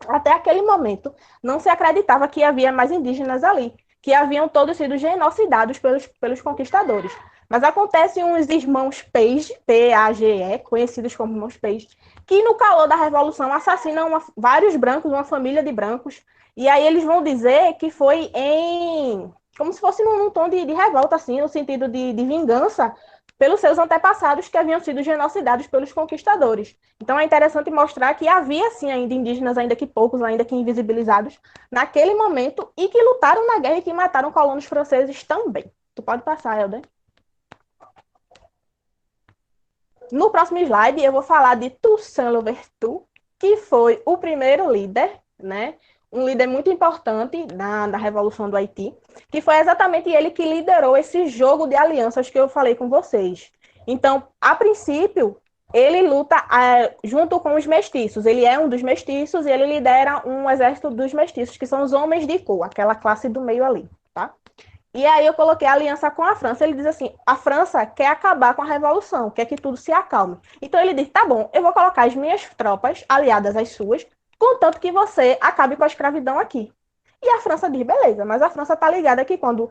[SPEAKER 5] Até aquele momento, não se acreditava que havia mais indígenas ali, que haviam todos sido genocidados pelos conquistadores. Mas acontecem uns irmãos Page, P-A-G-E, conhecidos como irmãos Page, que no calor da Revolução assassinam vários brancos, uma família de brancos, e aí eles vão dizer que foi como se fosse num tom de revolta, assim, no sentido de vingança, pelos seus antepassados que haviam sido genocidados pelos conquistadores. Então é interessante mostrar que havia, sim, ainda indígenas, ainda que poucos, ainda que invisibilizados, naquele momento, e que lutaram na guerra e que mataram colonos franceses também. Tu pode passar, Helder. No próximo slide, eu vou falar de Toussaint Louverture, que foi o primeiro líder, né? Um líder muito importante da Revolução do Haiti, que foi exatamente ele que liderou esse jogo de alianças que eu falei com vocês. Então, a princípio, ele luta junto com os mestiços. Ele é um dos mestiços e ele lidera um exército dos mestiços, que são os homens de cor, aquela classe do meio ali, tá? E aí eu coloquei a aliança com a França. Ele diz assim, a França quer acabar com a Revolução, quer que tudo se acalme. Então ele diz, tá bom, eu vou colocar as minhas tropas aliadas às suas, contanto que você acabe com a escravidão aqui. E a França diz, beleza, mas a França tá ligada que quando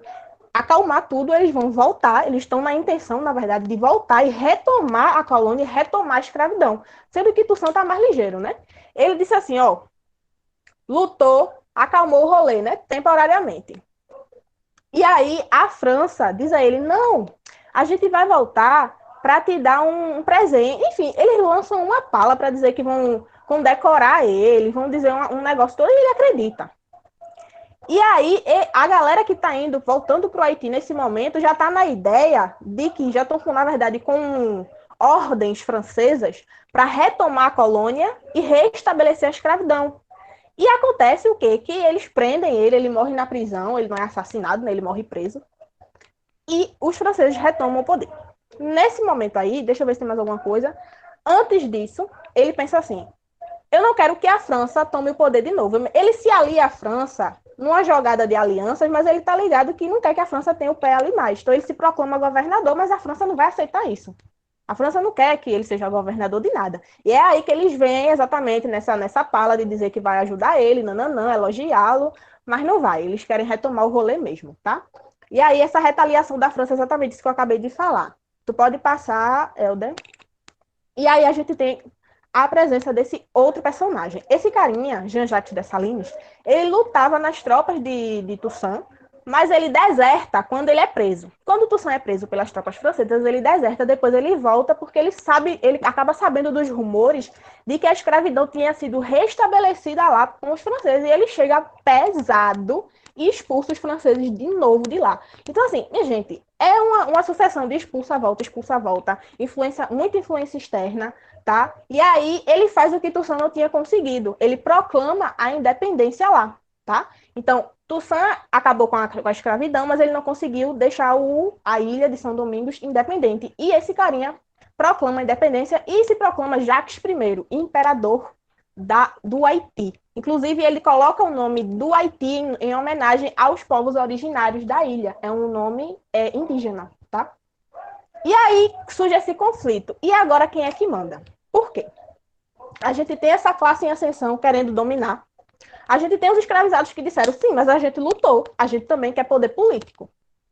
[SPEAKER 5] acalmar tudo, eles vão voltar, eles estão na intenção, na verdade, de voltar e retomar a colônia e retomar a escravidão. Sendo que Toussaint tá mais ligeiro, né? Ele disse assim, ó, lutou, acalmou o rolê, né? Temporariamente. E aí a França diz a ele, não, a gente vai voltar para te dar um presente. Enfim, eles lançam uma pala para dizer que vão condecorar ele, vão dizer um negócio todo e ele acredita. E aí a galera que está indo, voltando para o Haiti nesse momento, já está na ideia de que já estão, na verdade, com ordens francesas para retomar a colônia e restabelecer a escravidão. E acontece o quê? Que eles prendem ele morre na prisão, ele não é assassinado, né? Ele morre preso. E os franceses retomam o poder. Nesse momento aí, deixa eu ver se tem mais alguma coisa. Antes disso, ele pensa assim, eu não quero que a França tome o poder de novo. Ele se alia à França numa jogada de alianças, mas ele tá ligado que não quer que a França tenha o pé ali mais. Então ele se proclama governador, mas a França não vai aceitar isso. A França não quer que ele seja governador de nada. E é aí que eles vêm exatamente nessa pala de dizer que vai ajudar ele, nananã, elogiá-lo, mas não vai. Eles querem retomar o rolê mesmo, tá? E aí essa retaliação da França é exatamente isso que eu acabei de falar. Tu pode passar, Helder. E aí a gente tem a presença desse outro personagem. Esse carinha, Jean-Jacques Dessalines, ele lutava nas tropas de Toussaint, mas ele deserta quando ele é preso. Quando Toussaint é preso pelas tropas francesas, ele deserta, depois ele volta, porque ele acaba sabendo dos rumores de que a escravidão tinha sido restabelecida lá com os franceses, e ele chega pesado e expulsa os franceses de novo de lá. Então, assim, minha gente, é uma sucessão de expulsa, volta, muita influência externa, tá? E aí ele faz o que Toussaint não tinha conseguido, ele proclama a independência lá, tá? Então, Toussaint acabou com a escravidão, mas ele não conseguiu deixar a ilha de São Domingos independente. E esse carinha proclama a independência e se proclama Jacques I, imperador do Haiti. Inclusive, ele coloca o nome do Haiti em homenagem aos povos originários da ilha. É um nome indígena, tá? E aí surge esse conflito. E agora quem é que manda? Por quê? A gente tem essa classe em ascensão querendo dominar. A gente tem os escravizados que disseram, sim, mas a gente lutou, a gente também quer poder político.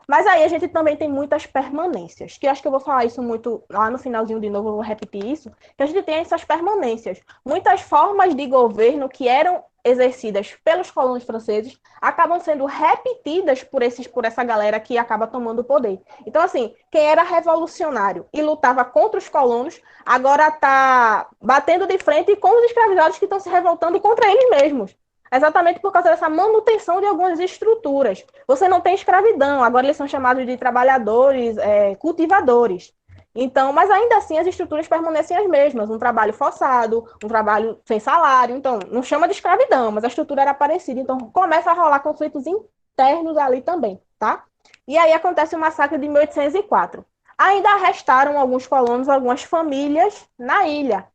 [SPEAKER 5] Mas aí a gente também tem muitas permanências, que eu acho que eu vou falar isso muito lá no finalzinho de novo, eu vou repetir isso, que a gente tem essas permanências. Muitas formas de governo que eram exercidas pelos colonos franceses acabam sendo repetidas por essa galera que acaba tomando o poder. Então, assim, quem era revolucionário e lutava contra os colonos, agora está batendo de frente com os escravizados que estão se revoltando contra eles mesmos. exatamente por causa dessa manutenção de algumas estruturas. Você não tem escravidão, agora eles são chamados de trabalhadores, cultivadores. Então, mas ainda assim as estruturas permanecem as mesmas, um trabalho forçado, um trabalho sem salário, então não chama de escravidão, mas a estrutura era parecida, então começa a rolar conflitos internos ali também, tá? E aí acontece o massacre de 1804. Ainda restaram alguns colonos, algumas famílias na ilha,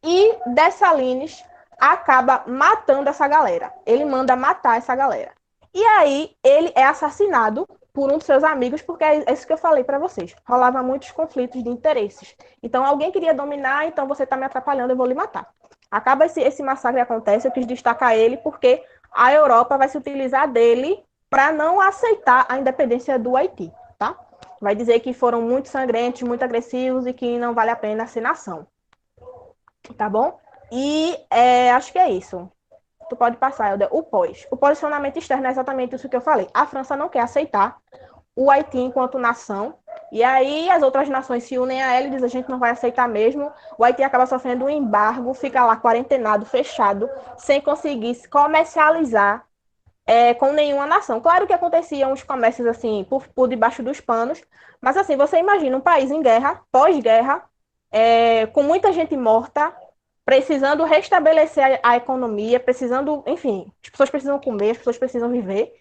[SPEAKER 5] e Dessalines acaba matando essa galera. Ele manda matar essa galera. E aí ele é assassinado por um dos seus amigos, porque é isso que eu falei para vocês. Rolava muitos conflitos de interesses. Então alguém queria dominar, então você está me atrapalhando, eu vou lhe matar. Acaba esse massacre acontece, eu quis destacar ele porque a Europa vai se utilizar dele para não aceitar a independência do Haiti, tá? Vai dizer que foram muito sangrentos, muito agressivos e que não vale a pena ser nação. Tá bom? E acho que é isso. Tu pode passar, Helder. O pós. O posicionamento externo é exatamente isso que eu falei. A França não quer aceitar o Haiti enquanto nação. E aí as outras nações se unem a ela e dizem a gente não vai aceitar mesmo. O Haiti acaba sofrendo um embargo, fica lá quarentenado, fechado, sem conseguir se comercializar com nenhuma nação. Claro que aconteciam uns comércios assim, por debaixo dos panos, mas assim, você imagina um país em guerra, pós-guerra, com muita gente morta, precisando restabelecer a economia, precisando, enfim, as pessoas precisam comer, as pessoas precisam viver,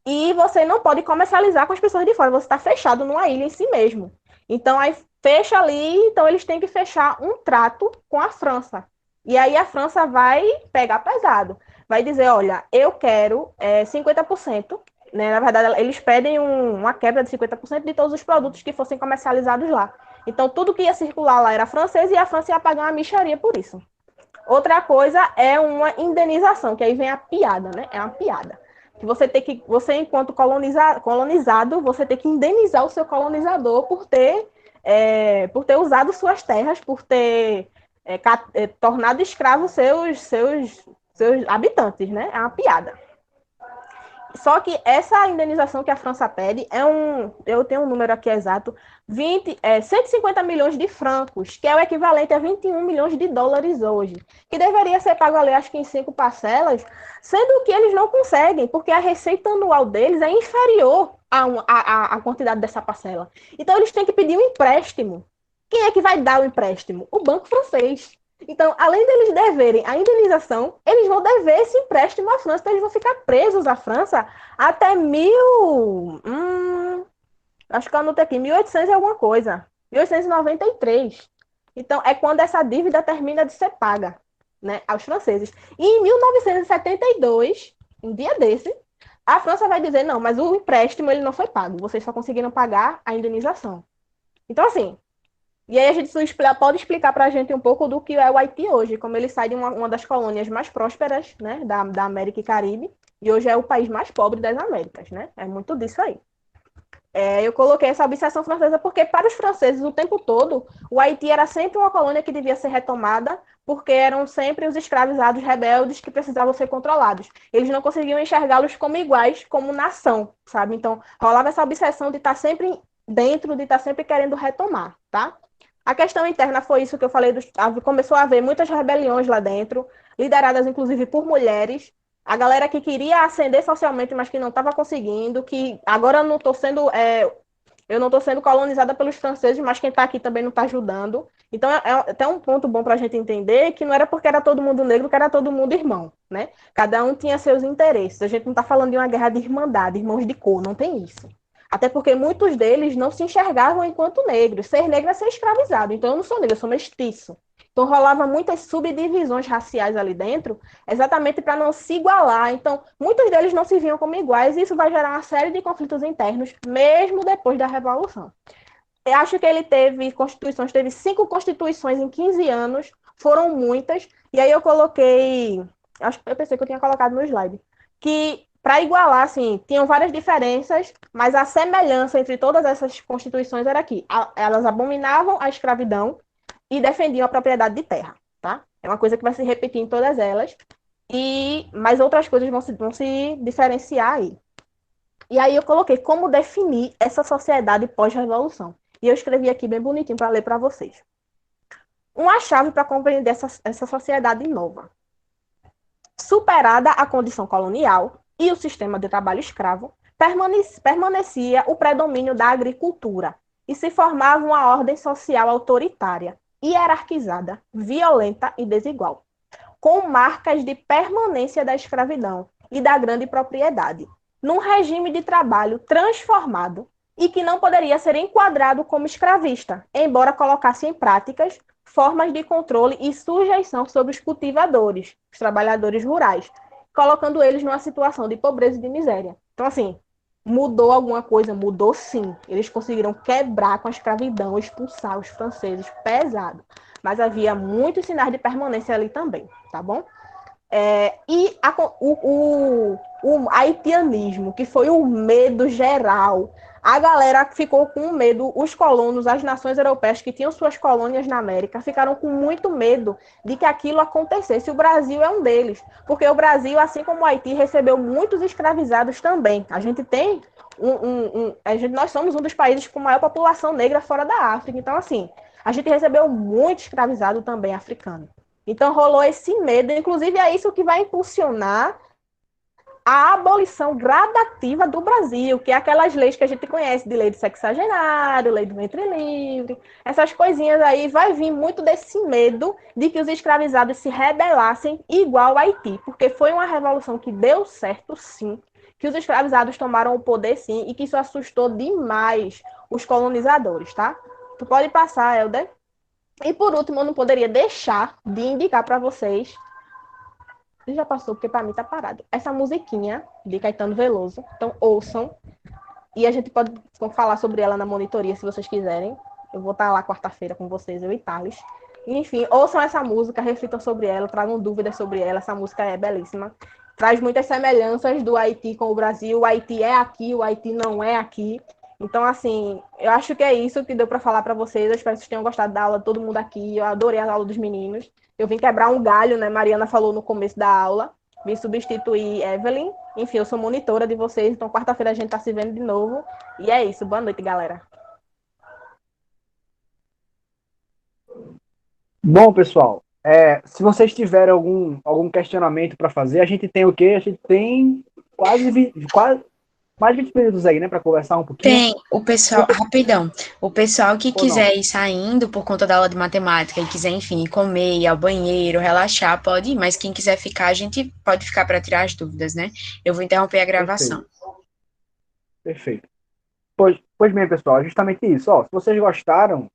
[SPEAKER 5] e você não pode comercializar com as pessoas de fora, você está fechado numa ilha em si mesmo. Então, aí fecha ali, então eles têm que fechar um trato com a França. E aí a França vai pegar pesado. Vai dizer, olha, eu quero 50%, né? Na verdade, eles pedem uma quebra de 50% de todos os produtos que fossem comercializados lá. Então, tudo que ia circular lá era francês e a França ia pagar uma mixaria por isso. Outra coisa é uma indenização, que aí vem a piada, né? É uma piada. Que você enquanto colonizado, você tem que indenizar o seu colonizador por ter usado suas terras, por ter tornado escravos seus habitantes, né? É uma piada. Só que essa indenização que a França pede eu tenho um número aqui exato, 150 milhões de francos, que é o equivalente a 21 milhões de dólares hoje, que deveria ser pago ali, acho que em 5 parcelas, sendo que eles não conseguem, porque a receita anual deles é inferior à quantidade dessa parcela. Então, eles têm que pedir um empréstimo. Quem é que vai dar o empréstimo? O Banco Francês. Então, além deles deverem a indenização, eles vão dever esse empréstimo à França, então eles vão ficar presos à França até acho que eu anotei aqui, 1800 e alguma coisa, 1893. Então, é quando essa dívida termina de ser paga, né, aos franceses. E em 1972, um dia desse, a França vai dizer, não, mas o empréstimo ele não foi pago, vocês só conseguiram pagar a indenização. Então, assim, e aí a gente pode explicar para a gente um pouco do que é o Haiti hoje, como ele sai de uma das colônias mais prósperas, né, da América e Caribe, e hoje é o país mais pobre das Américas, né? É muito disso aí. Eu coloquei essa obsessão francesa porque para os franceses o tempo todo, o Haiti era sempre uma colônia que devia ser retomada, porque eram sempre os escravizados rebeldes que precisavam ser controlados. Eles não conseguiam enxergá-los como iguais, como nação, sabe? Então, rolava essa obsessão de estar sempre dentro, de estar sempre querendo retomar, tá? A questão interna foi isso que eu falei, começou a haver muitas rebeliões lá dentro, lideradas inclusive por mulheres, a galera que queria ascender socialmente, mas que não estava conseguindo, que agora eu não estou sendo colonizada pelos franceses, mas quem está aqui também não está ajudando. Então é até um ponto bom para a gente entender que não era porque era todo mundo negro que era todo mundo irmão, né? Cada um tinha seus interesses. A gente não está falando de uma guerra de irmandade, irmãos de cor, não tem isso. Até porque muitos deles não se enxergavam enquanto negros. Ser negro é ser escravizado. Então, eu não sou negro, eu sou mestiço. Então, rolava muitas subdivisões raciais ali dentro, exatamente para não se igualar. Então, muitos deles não se viam como iguais, e isso vai gerar uma série de conflitos internos, mesmo depois da Revolução. Eu acho que ele teve 5 constituições em 15 anos, foram muitas, e aí eu coloquei, eu pensei que eu tinha colocado no slide, que para igualar, assim, tinham várias diferenças, mas a semelhança entre todas essas constituições era que elas abominavam a escravidão e defendiam a propriedade de terra, tá? É uma coisa que vai se repetir em todas elas, mas outras coisas vão se diferenciar aí. E aí eu coloquei como definir essa sociedade pós-revolução. E eu escrevi aqui bem bonitinho para ler para vocês. Uma chave para compreender essa sociedade nova. Superada a condição colonial e o sistema de trabalho escravo, permanecia o predomínio da agricultura e se formava uma ordem social autoritária, hierarquizada, violenta e desigual, com marcas de permanência da escravidão e da grande propriedade, num regime de trabalho transformado e que não poderia ser enquadrado como escravista, embora colocasse em práticas formas de controle e sujeição sobre os cultivadores, os trabalhadores rurais, colocando eles numa situação de pobreza e de miséria. Então, assim, mudou alguma coisa? Mudou sim. Eles conseguiram quebrar com a escravidão, expulsar os franceses pesado. Mas havia muitos sinais de permanência ali também, tá bom? O haitianismo, que foi o medo geral. A galera ficou com medo, os colonos, as nações europeias que tinham suas colônias na América, ficaram com muito medo de que aquilo acontecesse. O Brasil é um deles, porque o Brasil, assim como o Haiti, recebeu muitos escravizados também. A gente tem nós somos um dos países com maior população negra fora da África. Então, assim, a gente recebeu muito escravizado também africano. Então, rolou esse medo, inclusive é isso que vai impulsionar a abolição gradativa do Brasil, que é aquelas leis que a gente conhece, de lei do sexagenário, lei do ventre livre, essas coisinhas aí, vai vir muito desse medo de que os escravizados se rebelassem igual ao Haiti, porque foi uma revolução que deu certo, sim, que os escravizados tomaram o poder, sim, e que isso assustou demais os colonizadores, tá? Tu pode passar, Helder. E por último, eu não poderia deixar de indicar para vocês. Já passou, porque para mim tá parado. Essa musiquinha de Caetano Veloso. Então, ouçam. E a gente pode falar sobre ela na monitoria, se vocês quiserem. Eu vou estar lá quarta-feira com vocês, eu e Thales. Enfim, ouçam essa música, reflitam sobre ela, tragam dúvidas sobre ela. Essa música é belíssima. Traz muitas semelhanças do Haiti com o Brasil. O Haiti é aqui, o Haiti não é aqui. Então, assim, eu acho que é isso que deu para falar para vocês. Eu espero que vocês tenham gostado da aula, todo mundo aqui. Eu adorei a aula dos meninos. Eu vim quebrar um galho, né? Mariana falou no começo da aula. Vim substituir Evelyn. Enfim, eu sou monitora de vocês. Então, quarta-feira a gente tá se vendo de novo. E é isso. Boa noite, galera.
[SPEAKER 1] Bom, pessoal, se vocês tiverem algum questionamento para fazer, a gente tem o quê? A gente tem quase mais de 20 minutos aí, né, para conversar um pouquinho.
[SPEAKER 4] Tem o pessoal, rapidão, o pessoal que
[SPEAKER 1] Ou
[SPEAKER 4] quiser
[SPEAKER 1] não?
[SPEAKER 4] ir saindo por conta da aula de matemática e quiser, enfim, ir comer, ir ao banheiro, relaxar, pode ir, mas quem quiser ficar, a gente pode ficar para tirar as dúvidas, né? Eu vou interromper a gravação.
[SPEAKER 1] Perfeito. Perfeito. Pois bem, pessoal, é justamente isso. Ó, se vocês gostaram,